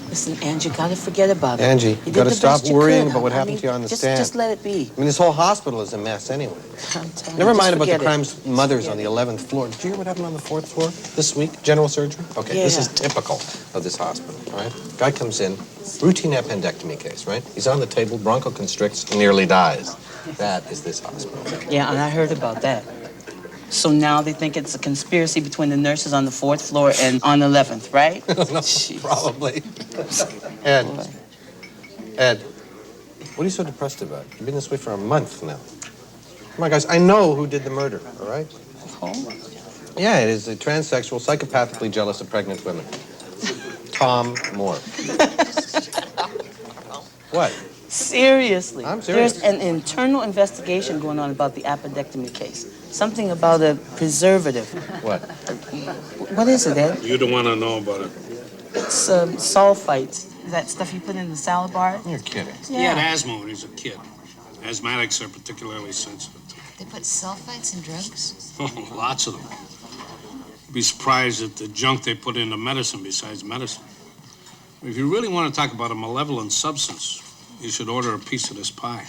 Listen, Angie, you gotta forget about it. Angie, you did gotta the stop best you worrying could. about what I happened mean, to you on the just, stand. Just let it be. I mean, this whole hospital is a mess anyway. I'm telling Never you, mind just about the forget it. crime's mothers on the 11th floor. Did you hear what happened on the 4th floor this week? General surgery? Okay, this Yeah. is typical of this hospital, all right? Guy comes in, routine appendectomy case, right? He's on the table, bronchoconstricts, nearly dies. That is this hospital. Yeah, and I heard about that. So now they think it's a conspiracy between the nurses on the 4th floor and on the 11th, right? No, probably. Ed, what are you so depressed about? You've been this way for a month now. Come on, guys, I know who did the murder, all right? Oh? Yeah, it is a transsexual, psychopathically jealous of pregnant women. Tom Moore. What? Seriously. I'm serious. There's an internal investigation going on about the appendectomy case. Something about a preservative. What? What is it, Ed? You don't want to know about it. It's sulfites. That stuff you put in the salad bar? You're kidding. He had asthma when he was a kid. Asthmatics are particularly sensitive to They put sulfites in drugs? it. Oh, lots of them. You'd be surprised at the junk they put into medicine besides medicine. If you really want to talk about a malevolent substance, you should order a piece of this pie.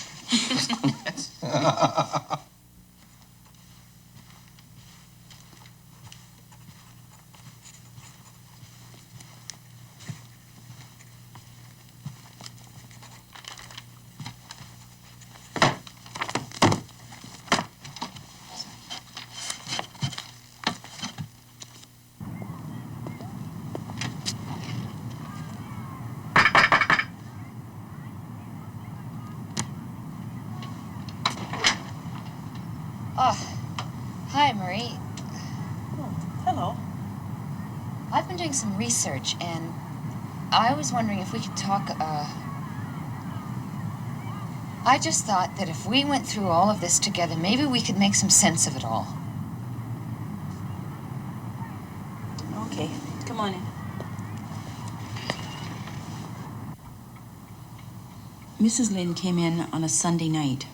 Oh, hi, Marie. Hello. I've been doing some research, and I was wondering if we could talk, I just thought that if we went through all of this together, maybe we could make some sense of it all. Okay, come on in. Mrs. Lynn came in on a Sunday night.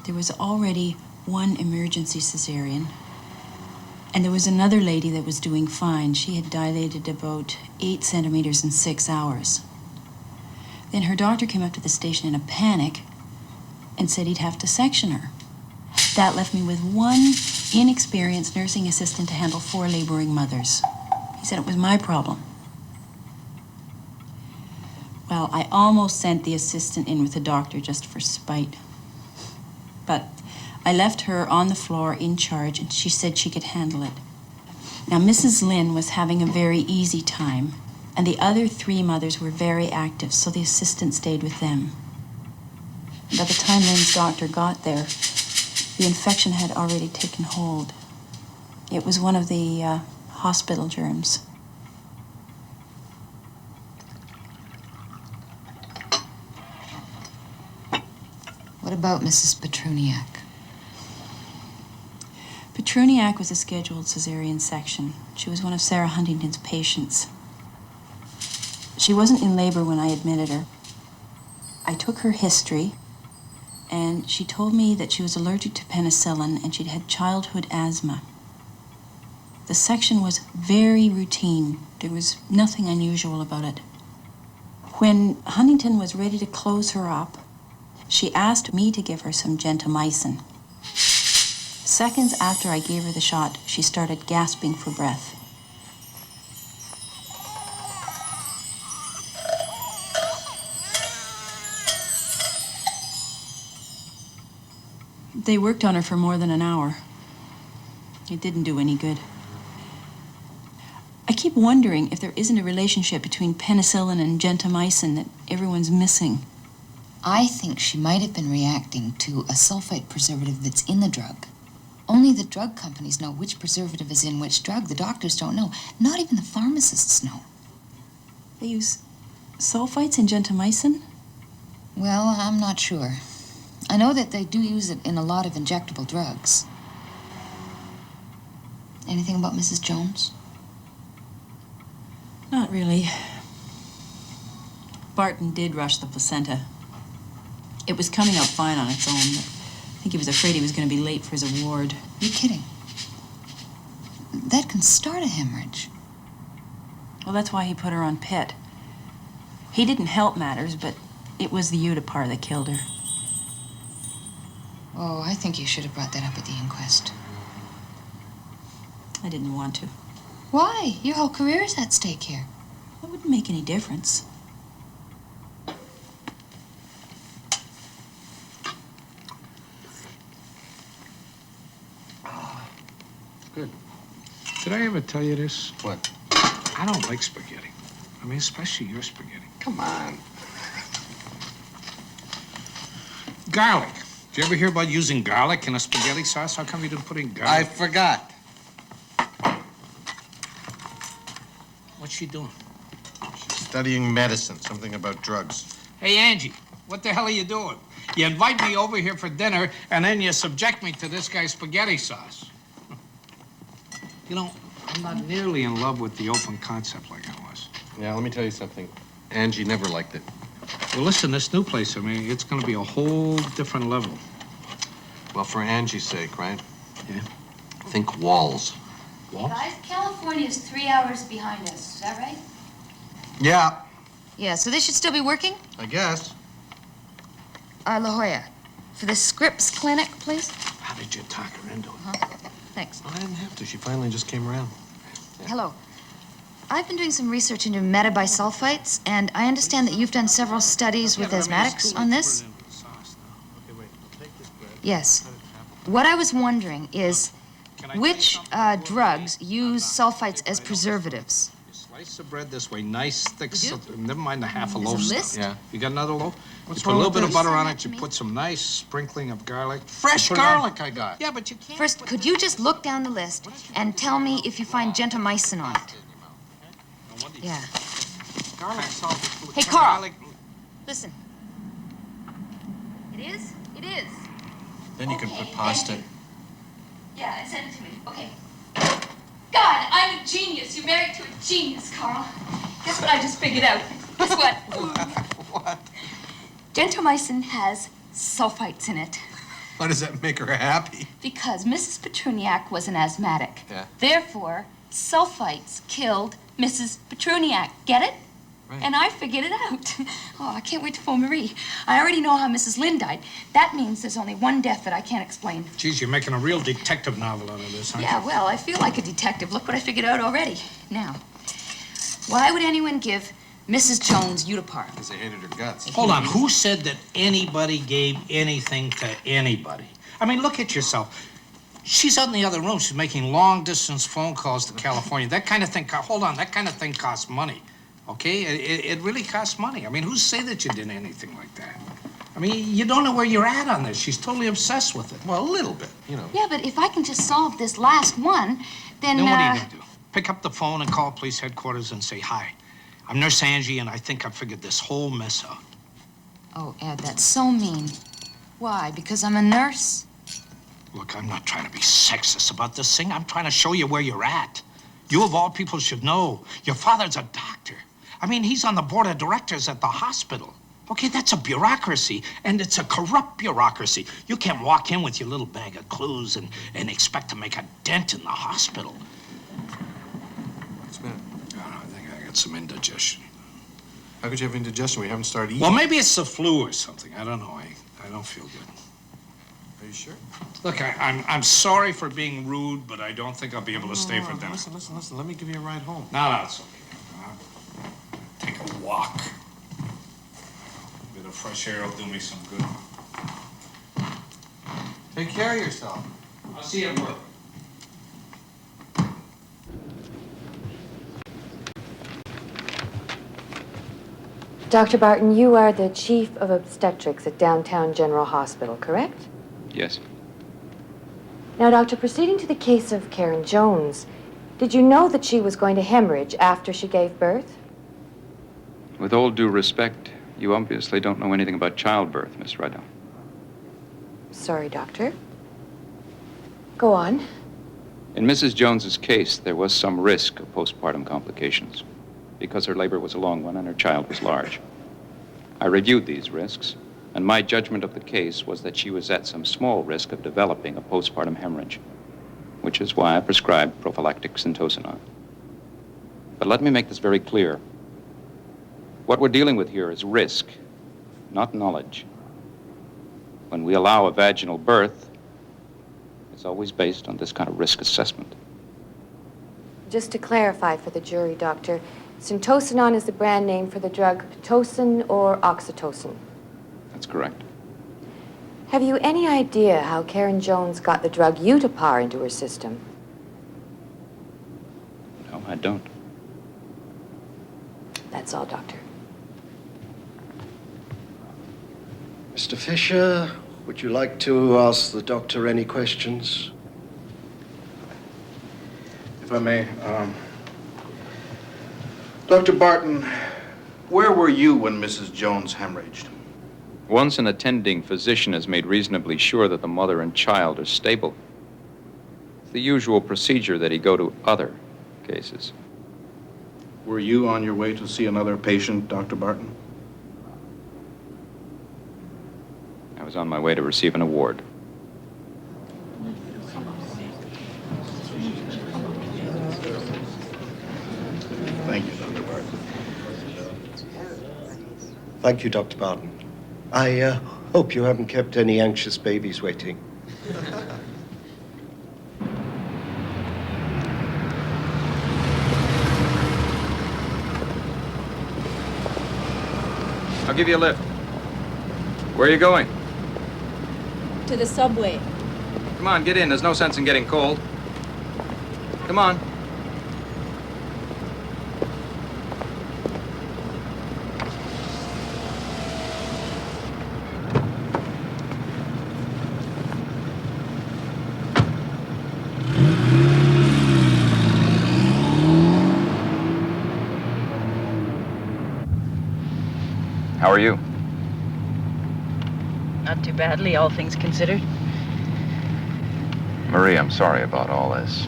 There was already one emergency cesarean, and there was another lady that was doing fine. She had dilated about 8 centimeters in 6 hours. Then her doctor came up to the station in a panic and said he'd have to section her. That left me with one inexperienced nursing assistant to handle 4 laboring mothers. He said it was my problem. Well, I almost sent the assistant in with the doctor just for spite. But I left her on the floor in charge, and she said she could handle it. Now, Mrs. Lynn was having a very easy time, and the other 3 mothers were very active, so the assistant stayed with them. By the time Lynn's doctor got there, the infection had already taken hold. It was one of the hospital germs. What about Mrs. Petruniak? Petruniak was a scheduled cesarean section. She was one of Sarah Huntington's patients. She wasn't in labor when I admitted her. I took her history, and she told me that she was allergic to penicillin and she'd had childhood asthma. The section was very routine. There was nothing unusual about it. When Huntington was ready to close her up, she asked me to give her some gentamicin. Seconds after I gave her the shot, she started gasping for breath. They worked on her for more than an hour. It didn't do any good. I keep wondering if there isn't a relationship between penicillin and gentamicin that everyone's missing. I think she might have been reacting to a sulfite preservative that's in the drug. Only the drug companies know which preservative is in which drug. The doctors don't know. Not even the pharmacists know. They use sulfites in gentamicin? Well, I'm not sure. I know that they do use it in a lot of injectable drugs. Anything about Mrs. Jones? Not really. Barton did rush the placenta. It was coming out fine on its own, but I think he was afraid he was going to be late for his award. You're kidding. That can start a hemorrhage. Well, that's why he put her on PET. He didn't help matters, but it was the Utapar that killed her. Oh, I think you should have brought that up at the inquest. I didn't want to. Why? Your whole career is at stake here. That wouldn't make any difference. Good. Did I ever tell you this? What? I don't like spaghetti. I mean, especially your spaghetti. Come on. Garlic. Did you ever hear about using garlic in a spaghetti sauce? How come you didn't put in garlic? I forgot. What's she doing? She's studying medicine, something about drugs. Hey, Angie, what the hell are you doing? You invite me over here for dinner, and then you subject me to this guy's spaghetti sauce. You know, I'm not nearly in love with the open concept like I was. Yeah, let me tell you something. Angie never liked it. Well, listen, this new place, I mean, it's going to be a whole different level. Well, for Angie's sake, right? Yeah. Think walls. Walls? Guys, California's 3 hours behind us. Is that right? Yeah, Yeah, so they should still be working? I guess. La Jolla, for the Scripps Clinic, please? How did you talk her into it? Thanks. I didn't have to. She finally just came around. Hello. I've been doing some research into metabisulfites, and I understand that you've done several studies with asthmatics on this. Yes. What I was wondering is, which drugs use sulfites as preservatives? Slice the bread this way, nice, thick, You do? never mind the half a There's a loaf list? stuff. Yeah. You got another loaf? What's you put a wrong little with bit of this? butter on Send it, that to you me. put some nice sprinkling of garlic. Fresh You put it on- garlic I got. Yeah, but you can't. First, could you just look down the list and tell me if you find gentamicin on it? Yeah. Garlic salt is food. Hey, Some Carl. garlic- Listen. It is? It is. Then you can put pasta. Yeah, send it to me. Okay. God, I'm a genius. You're married to a genius, Carl. Guess what I just figured out? Guess what? What? Gentamicin has sulfites in it Why does that make her happy? because Mrs. Petruniak was an asthmatic. Yeah. Therefore, sulfites killed Mrs. Petruniak. Get it? Right. And I figured it out. Oh, I can't wait to phone Marie. I already know how Mrs. Lynn died. That means there's only one death that I can't explain. Geez, you're making a real detective novel out of this, aren't Yeah, you? well, I feel like a detective. Look what I figured out already. Now, why would anyone give Mrs. Jones Utapar? Because they hated her guts. Hold on, who said that anybody gave anything to anybody? I mean, look at yourself. She's out in the other room. She's making long-distance phone calls to California. That kind of thing, hold on, that kind of thing costs money, okay? It really costs money. I mean, who's say that you did anything like that? I mean, you don't know where you're at on this. She's totally obsessed with it. Well, a little bit, you know. Yeah, but if I can just solve this last one, then, Then what are you gonna do? Pick up the phone and call police headquarters and say, hi, I'm Nurse Angie, and I think I figured this whole mess out. Oh, Ed, that's so mean. Why? Because I'm a nurse? Look, I'm not trying to be sexist about this thing. I'm trying to show you where you're at. You, of all people, should know. Your father's a doctor. I mean, he's on the board of directors at the hospital. Okay, that's a bureaucracy, and it's a corrupt bureaucracy. You can't walk in with your little bag of clues and expect to make a dent in the hospital. What's the matter? I think I got some indigestion. How could you have indigestion? We haven't started eating. Well, maybe it's the flu or something. I don't know. I don't feel good. Are you sure? Look, I'm sorry for being rude, but I don't think I'll be able to stay for dinner. Listen. Let me give you a ride home. No, it's okay. I'll take a walk. A bit of fresh air will do me some good. Take care of yourself. I'll see you at work. Dr. Barton, you are the chief of obstetrics at Downtown General Hospital, correct? Yes. Now, Doctor, proceeding to the case of Karen Jones, did you know that she was going to hemorrhage after she gave birth? With all due respect, you obviously don't know anything about childbirth, Miss Riddell. Sorry, Doctor. Go on. In Mrs. Jones's case, there was some risk of postpartum complications because her labor was a long one and her child was large. I reviewed these risks, and my judgment of the case was that she was at some small risk of developing a postpartum hemorrhage, which is why I prescribed prophylactic syntocinon. But let me make this very clear. What we're dealing with here is risk, not knowledge. When we allow a vaginal birth, it's always based on this kind of risk assessment. Just to clarify for the jury, Doctor, syntocinon is the brand name for the drug Pitocin or oxytocin. That's correct. Have you any idea how Karen Jones got the drug Utapar into her system? No, I don't. That's all, Doctor. Mr. Fisher, would you like to ask the doctor any questions? If I may, Dr. Barton, where were you when Mrs. Jones hemorrhaged? Once an attending physician has made reasonably sure that the mother and child are stable, it's the usual procedure that he go to other cases. Were you on your way to see another patient, Dr. Barton? I was on my way to receive an award. Thank you, Dr. Barton. Thank you, Dr. Barton. I hope you haven't kept any anxious babies waiting. I'll give you a lift. Where are you going? To the subway. Come on, get in. There's no sense in getting cold. Come on. How are you? Not too badly, all things considered. Marie, I'm sorry about all this.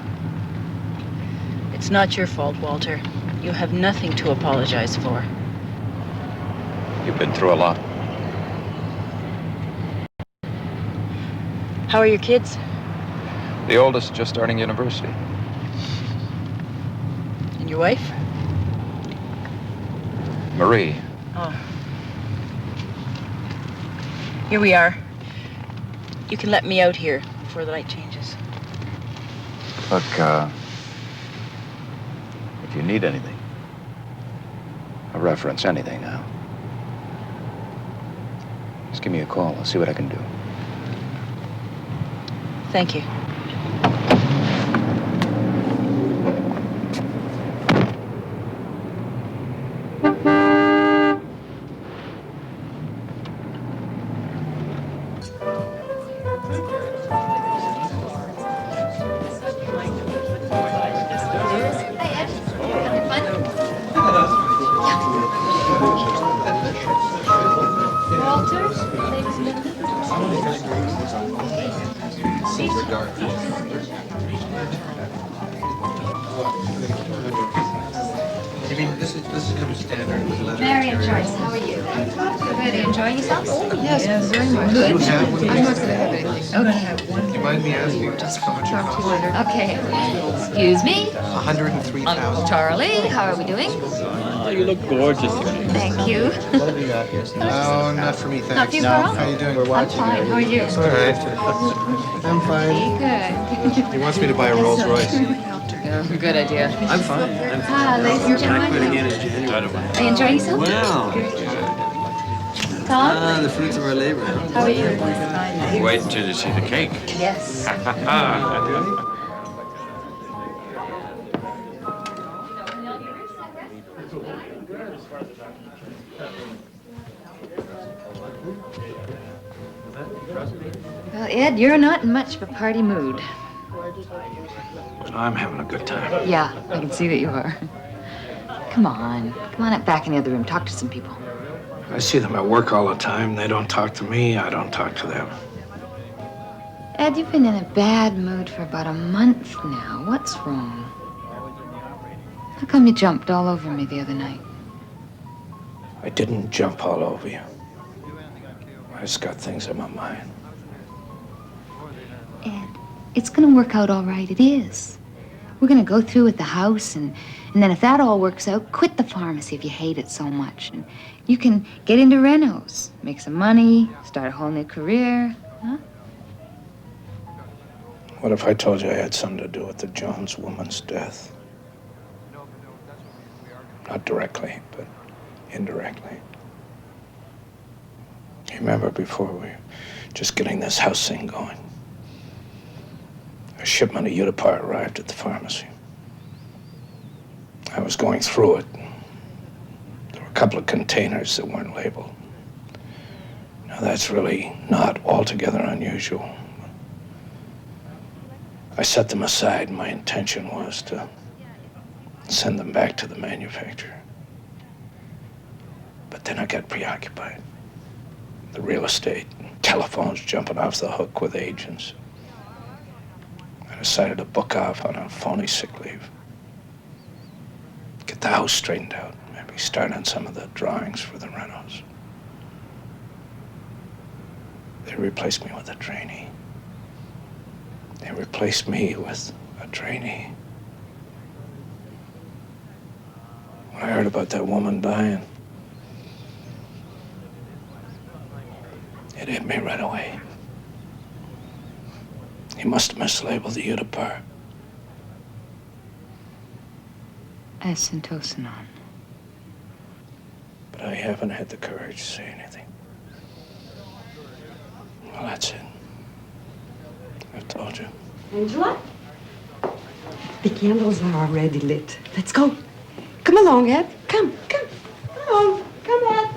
It's not your fault, Walter. You have nothing to apologize for. You've been through a lot. How are your kids? The oldest just starting university. And your wife? Marie. Oh. Here we are. You can let me out here before the light changes. Look, if you need anything, a reference, anything now, just give me a call. I'll see what I can do. Thank you. Mary and Joyce, how are you? Good, enjoying yourselves? Yes, very much. Good. I'm not gonna have anything. Okay. Do you mind me asking just how much it costs? Okay. Excuse me? 103,000. Uncle Charlie, how are we doing? Oh, you look gorgeous. Thank you. What have you got here? No, not for me, thanks. Not for you, Carl? How you doing? We're I'm watching. fine, how are you? All right. I'm fine. Good. He wants me to buy a Rolls Royce. Good idea. I'm fine. Ah, ladies and gentlemen. Are you enjoying yourself? Wow. Tom? The fruits of our labor. How are you? Wait until you see the cake. Yes. Well, Ed, you're not in much of a party mood. I'm having a good time. Yeah, I can see that you are. Come on. Come on up back in the other room. Talk to some people. I see them at work all the time. They don't talk to me. I don't talk to them. Ed, you've been in a bad mood for about a month now. What's wrong? How come you jumped all over me the other night? I didn't jump all over you. I just got things in my mind. Ed, it's gonna work out all right. It is. We're gonna go through with the house, and then if that all works out, quit the pharmacy if you hate it so much. And you can get into renos, make some money, start a whole new career, huh? What if I told you I had something to do with the Jones woman's death? Not directly, but indirectly. You remember before we were just getting this house thing going? A shipment of Utapar arrived at the pharmacy. I was going through it. There were a couple of containers that weren't labeled. Now, that's really not altogether unusual. I set them aside. My intention was to send them back to the manufacturer. But then I got preoccupied. The real estate, telephones jumping off the hook with agents. I decided to book off on a phony sick leave. Get the house straightened out. Maybe start on some of the drawings for the renos. They replaced me with a trainee. They replaced me with a trainee. When I heard about that woman dying, it hit me right away. He must have mislabeled the Utapar. As Syntocinon. But I haven't had the courage to say anything. Well, that's it. I've told you. Angela? The candles are already lit. Let's go. Come along, Ed. Come. Come on. Come, Ed.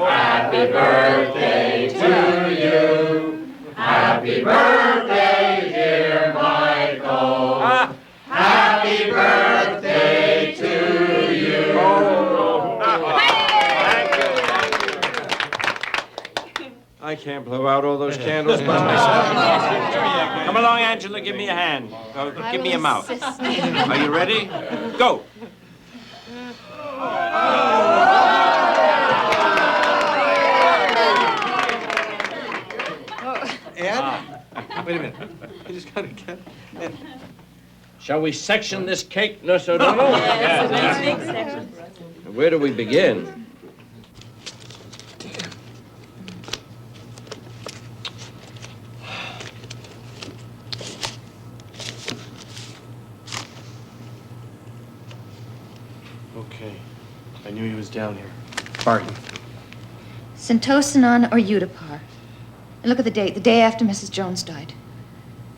Happy birthday to you. Happy birthday, dear Michael. Happy birthday to you. I can't blow out all those candles by myself. Come along, Angela, give me a hand. Give me a mouth. Are you ready? Go. Ed? Wait a minute. I just gotta get... Ed. Shall we section this cake, Nurse O'Donnell? Yeah. Where do we begin? Okay. I knew he was down here. Barton. Syntocinon or Utapar. And look at the date, the day after Mrs. Jones died.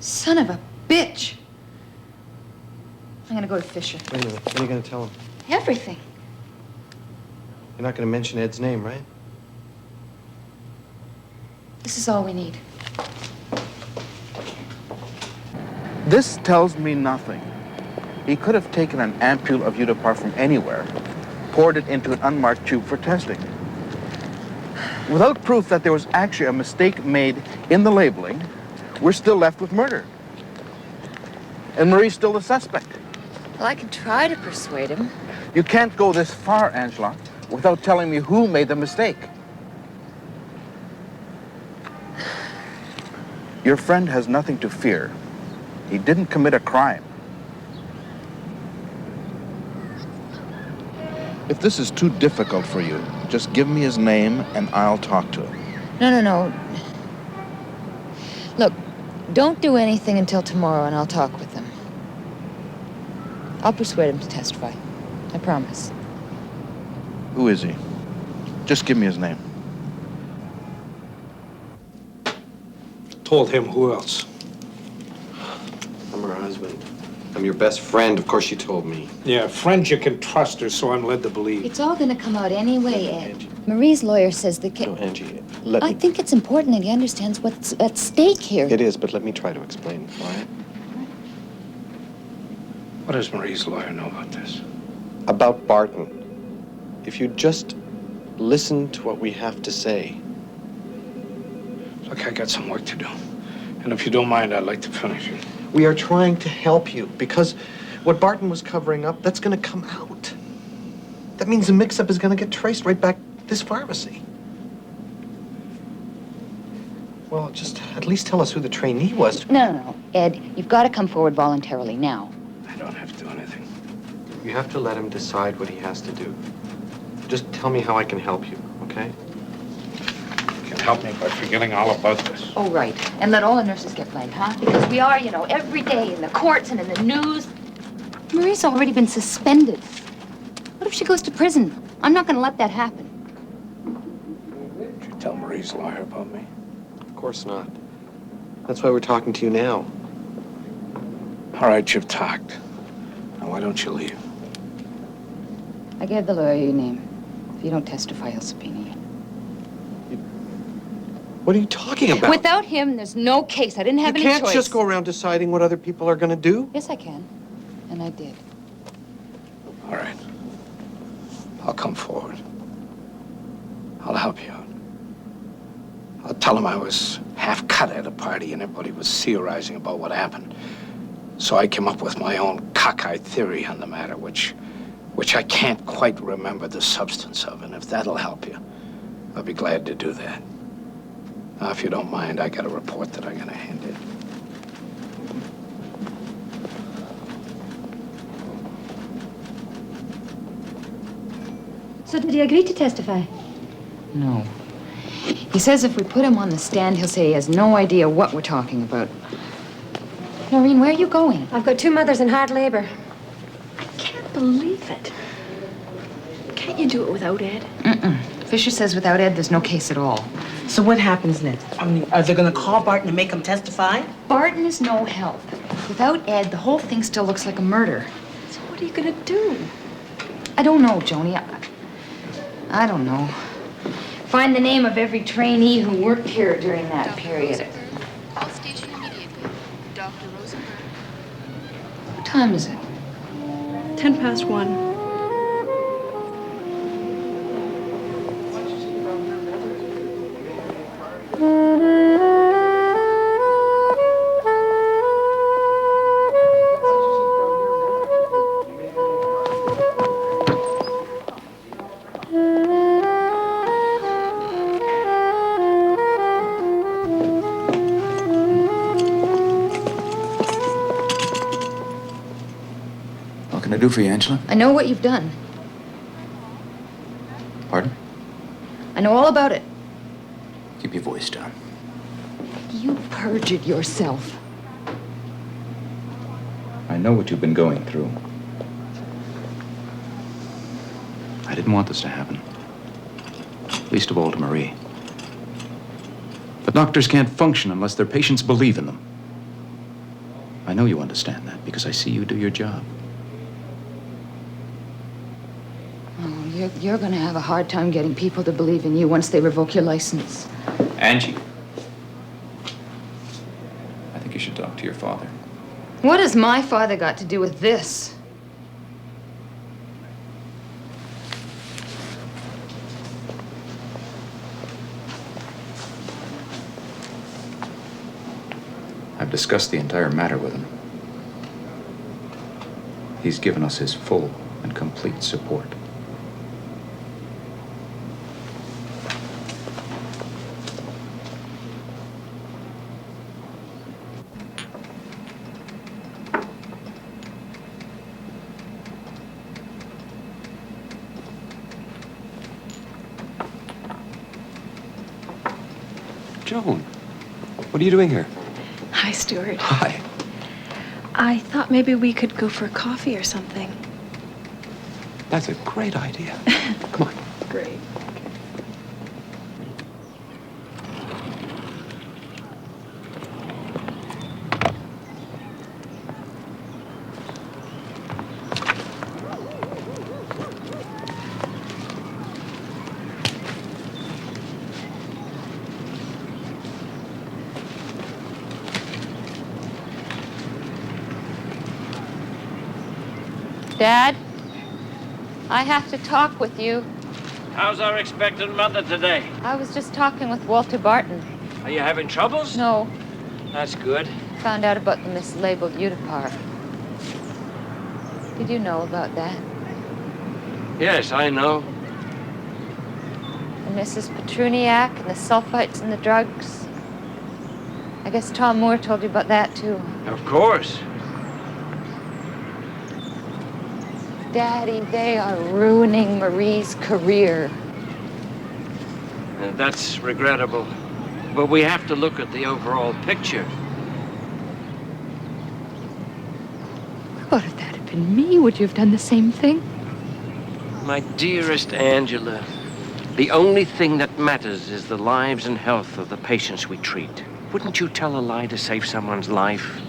Son of a bitch. I'm gonna go to Fisher. Wait a minute. What are you gonna tell him? Everything. You're not gonna mention Ed's name, right? This is all we need. This tells me nothing. He could have taken an ampule of Utapar from anywhere, poured it into an unmarked tube for testing. Without proof that there was actually a mistake made in the labeling, we're still left with murder. And Marie's still the suspect. Well, I can try to persuade him. You can't go this far, Angela, without telling me who made the mistake. Your friend has nothing to fear. He didn't commit a crime. If this is too difficult for you, just give me his name and I'll talk to him. No. Look, don't do anything until tomorrow and I'll talk with him. I'll persuade him to testify. I promise. Who is he? Just give me his name. Told him who else? I'm her husband. I'm your best friend. Of course you told me. Yeah, friends you can trust her, so I'm led to believe. It's all gonna come out anyway, Ed. Marie's lawyer says the No, Angie, I think it's important that he understands what's at stake here. It is, but let me try to explain, all right? What does Marie's lawyer know about this? About Barton. If you just listen to what we have to say. Look, I got some work to do. And if you don't mind, I'd like to finish it. We are trying to help you because what Barton was covering up, that's going to come out. That means the mix-up is going to get traced right back This pharmacy. Well, just at least tell us who the trainee was. No. Ed, you've got to come forward voluntarily now. I don't have to do anything. You have to let him decide what he has to do. Just tell me how I can help you, okay? You can help me by forgetting all about this. Oh, right. And let all the nurses get blamed, huh? Because we are, every day in the courts and in the news. Marie's already been suspended. What if she goes to prison? I'm not going to let that happen. Did you tell Marie's lawyer about me? Of course not. That's why we're talking to you now. All right, you've talked. Now, why don't you leave? I gave the lawyer your name. If you don't testify, he'll subpoena you. What are you talking about? Without him, there's no case. I didn't have any choice. You can't just go around deciding what other people are going to do. Yes, I can. And I did. All right. I'll come forward. I'll help you out. I'll tell him I was half cut at a party and everybody was theorizing about what happened. So I came up with my own cockeyed theory on the matter, which I can't quite remember the substance of. And if that'll help you, I'll be glad to do that. Now, if you don't mind, I got a report that I'm gonna hand in. So did he agree to testify? No. He says if we put him on the stand, he'll say he has no idea what we're talking about. Noreen, where are you going? I've got 2 mothers in hard labor. I can't believe it. Can't you do it without Ed? Fisher says without Ed, there's no case at all. So what happens next? I mean, are they gonna call Barton and make him testify? Barton is no help. Without Ed, the whole thing still looks like a murder. So what are you gonna do? I don't know, Joni. I don't know. Find the name of every trainee who worked here during that period. Call station immediately. Dr. Rosenberg. What time is it? 1:10. What can I do for you, Angela? I know what you've done. Pardon? I know all about it. Keep your voice down. You perjured yourself. I know what you've been going through. I didn't want this to happen. Least of all to Marie. But doctors can't function unless their patients believe in them. I know you understand that because I see you do your job. Oh, you're going to have a hard time getting people to believe in you once they revoke your license. Angie. I think you should talk to your father. What has my father got to do with this? I've discussed the entire matter with him. He's given us his full and complete support. Joan, what are you doing here? Hi, Stuart. Hi. I thought maybe we could go for a coffee or something. That's a great idea. Come on. Great. Dad, I have to talk with you. How's our expectant mother today? I was just talking with Walter Barton. Are you having troubles? No. That's good. Found out about the mislabeled Utapar. Did you know about that? Yes, I know. Mrs. Petruniak and the sulfites and the drugs. I guess Tom Moore told you about that, too. Of course. Daddy, they are ruining Marie's career. That's regrettable. But we have to look at the overall picture. What if that had been me? Would you have done the same thing? My dearest Angela, the only thing that matters is the lives and health of the patients we treat. Wouldn't you tell a lie to save someone's life?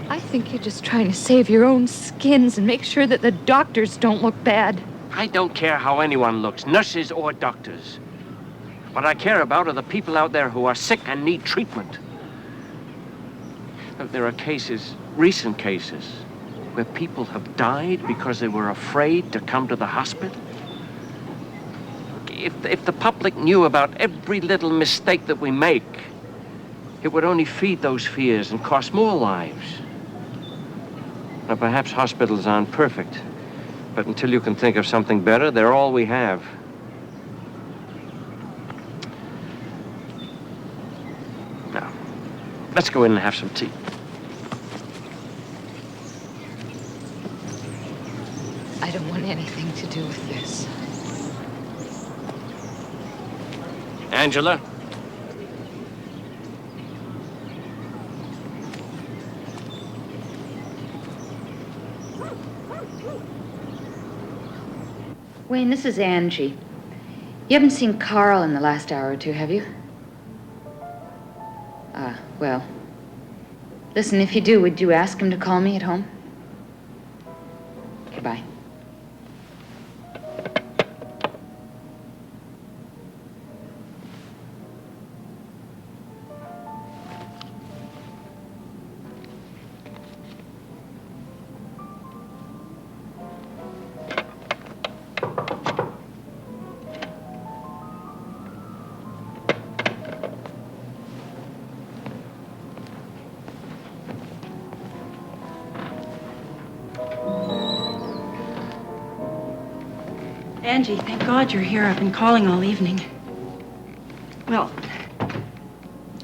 I think you're just trying to save your own skins and make sure that the doctors don't look bad. I don't care how anyone looks, nurses or doctors. What I care about are the people out there who are sick and need treatment. Look, there are cases, recent cases, where people have died because they were afraid to come to the hospital. If the public knew about every little mistake that we make, it would only feed those fears and cost more lives. Now, perhaps hospitals aren't perfect, but until you can think of something better, they're all we have. Now, let's go in and have some tea. I don't want anything to do with this. Angela? Wayne, this is Angie. You haven't seen Carl in the last hour or two, have you? Ah, well. Listen, if you do, would you ask him to call me at home? Goodbye. Angie, thank God you're here. I've been calling all evening. Well,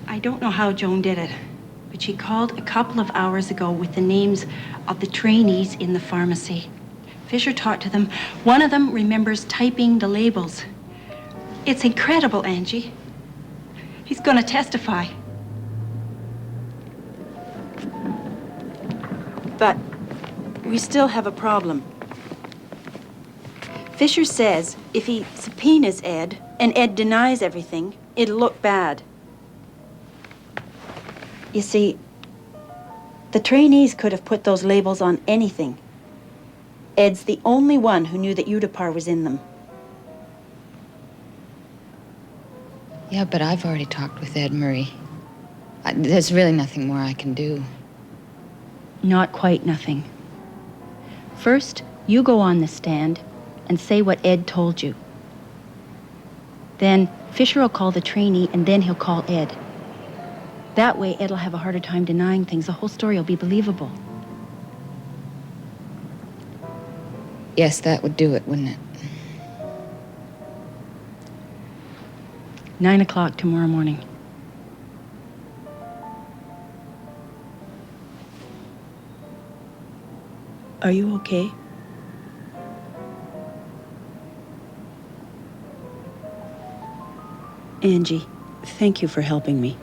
I don't know how Joan did it, but she called a couple of hours ago with the names of the trainees in the pharmacy. Fisher talked to them. One of them remembers typing the labels. It's incredible, Angie. He's going to testify. But we still have a problem. Fisher says if he subpoenas Ed and Ed denies everything, it'll look bad. You see, the trainees could have put those labels on anything. Ed's the only one who knew that Udapar was in them. Yeah, but I've already talked with Ed Murray. There's really nothing more I can do. Not quite nothing. First, you go on the stand and say what Ed told you. Then Fisher will call the trainee and then he'll call Ed. That way, Ed'll have a harder time denying things. The whole story will be believable. Yes, that would do it, wouldn't it? 9 o'clock tomorrow morning. Are you okay? Angie, thank you for helping me.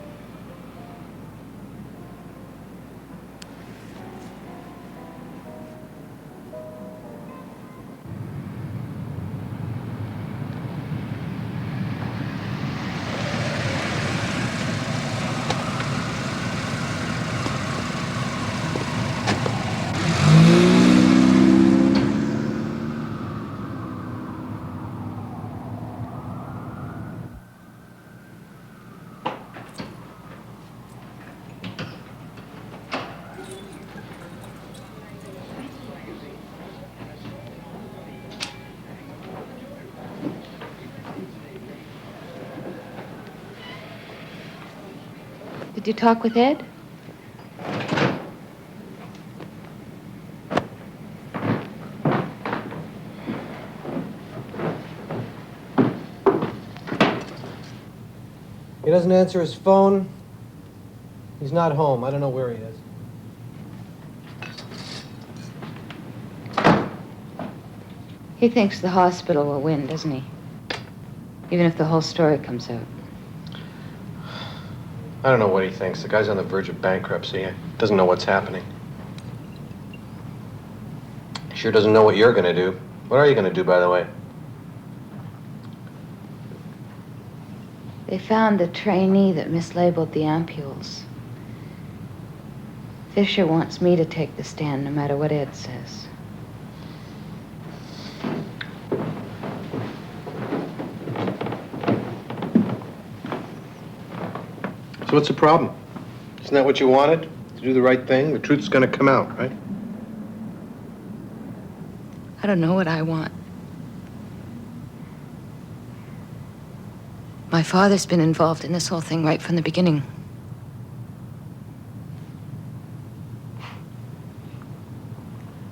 Did you talk with Ed? He doesn't answer his phone. He's not home. I don't know where he is. He thinks the hospital will win, doesn't he? Even if the whole story comes out. I don't know what he thinks. The guy's on the verge of bankruptcy. He doesn't know what's happening. He sure doesn't know what you're gonna do. What are you gonna do, by the way? They found the trainee that mislabeled the ampules. Fisher wants me to take the stand no matter what Ed says. So what's the problem? Isn't that what you wanted? To do the right thing? The truth's gonna come out, right? I don't know what I want. My father's been involved in this whole thing right from the beginning.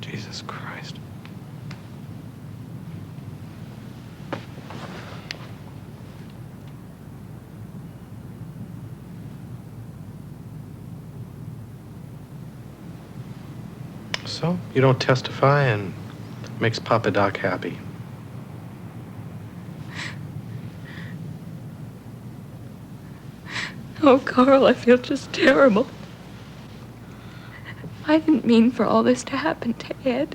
Jesus Christ. So, you don't testify and makes Papa Doc happy. Oh, Carl, I feel just terrible. I didn't mean for all this to happen to Ed.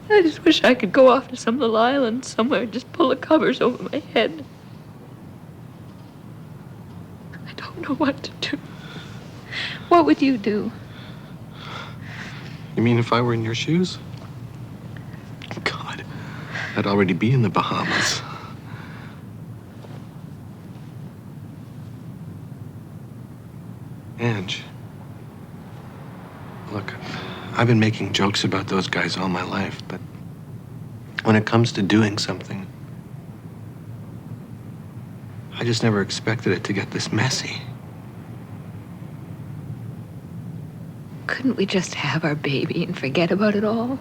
I just wish I could go off to some little island somewhere and just pull the covers over my head. I don't know what to do. What would you do? You mean if I were in your shoes? God, I'd already be in the Bahamas. Ange, look, I've been making jokes about those guys all my life, but when it comes to doing something, I just never expected it to get this messy. Couldn't we just have our baby and forget about it all?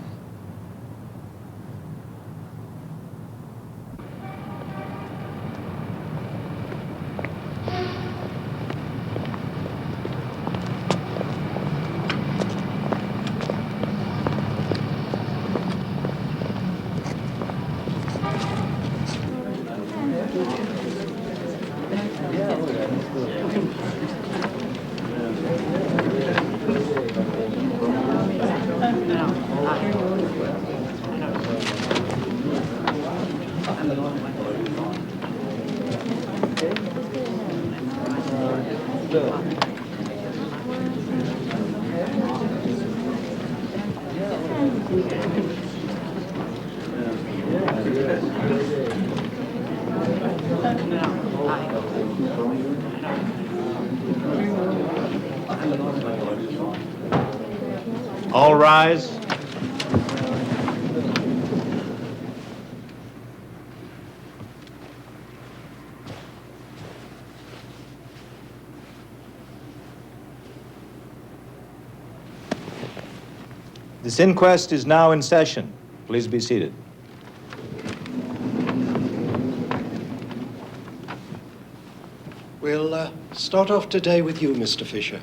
All rise. This inquest is now in session. Please be seated. We'll start off today with you, Mr. Fisher.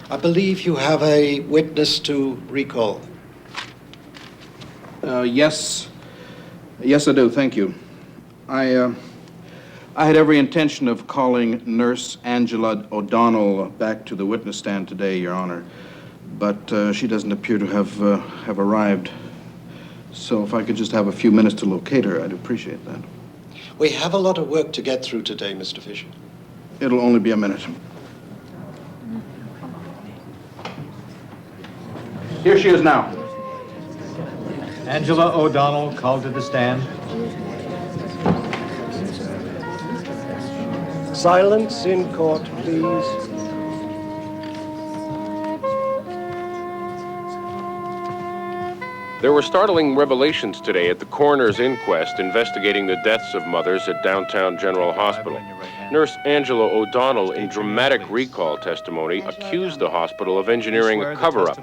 I believe you have a witness to recall. Yes. Yes, I do. Thank you. I had every intention of calling Nurse Angela O'Donnell back to the witness stand today, Your Honor, but she doesn't appear to have arrived. So if I could just have a few minutes to locate her, I'd appreciate that. We have a lot of work to get through today, Mr. Fisher. It'll only be a minute. Here she is now. Angela O'Donnell, called to the stand. Silence in court, please. There were startling revelations today at the coroner's inquest investigating the deaths of mothers at downtown General Hospital. Nurse Angela O'Donnell, in dramatic recall testimony, accused the hospital of engineering a cover-up.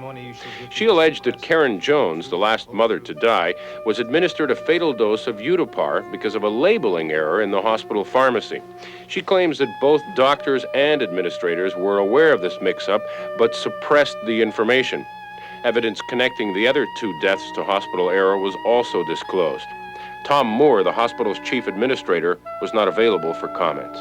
She alleged that Karen Jones, the last mother to die, was administered a fatal dose of Utapar because of a labeling error in the hospital pharmacy. She claims that both doctors and administrators were aware of this mix-up, but suppressed the information. Evidence connecting the other 2 deaths to hospital error was also disclosed. Tom Moore, the hospital's chief administrator, was not available for comment.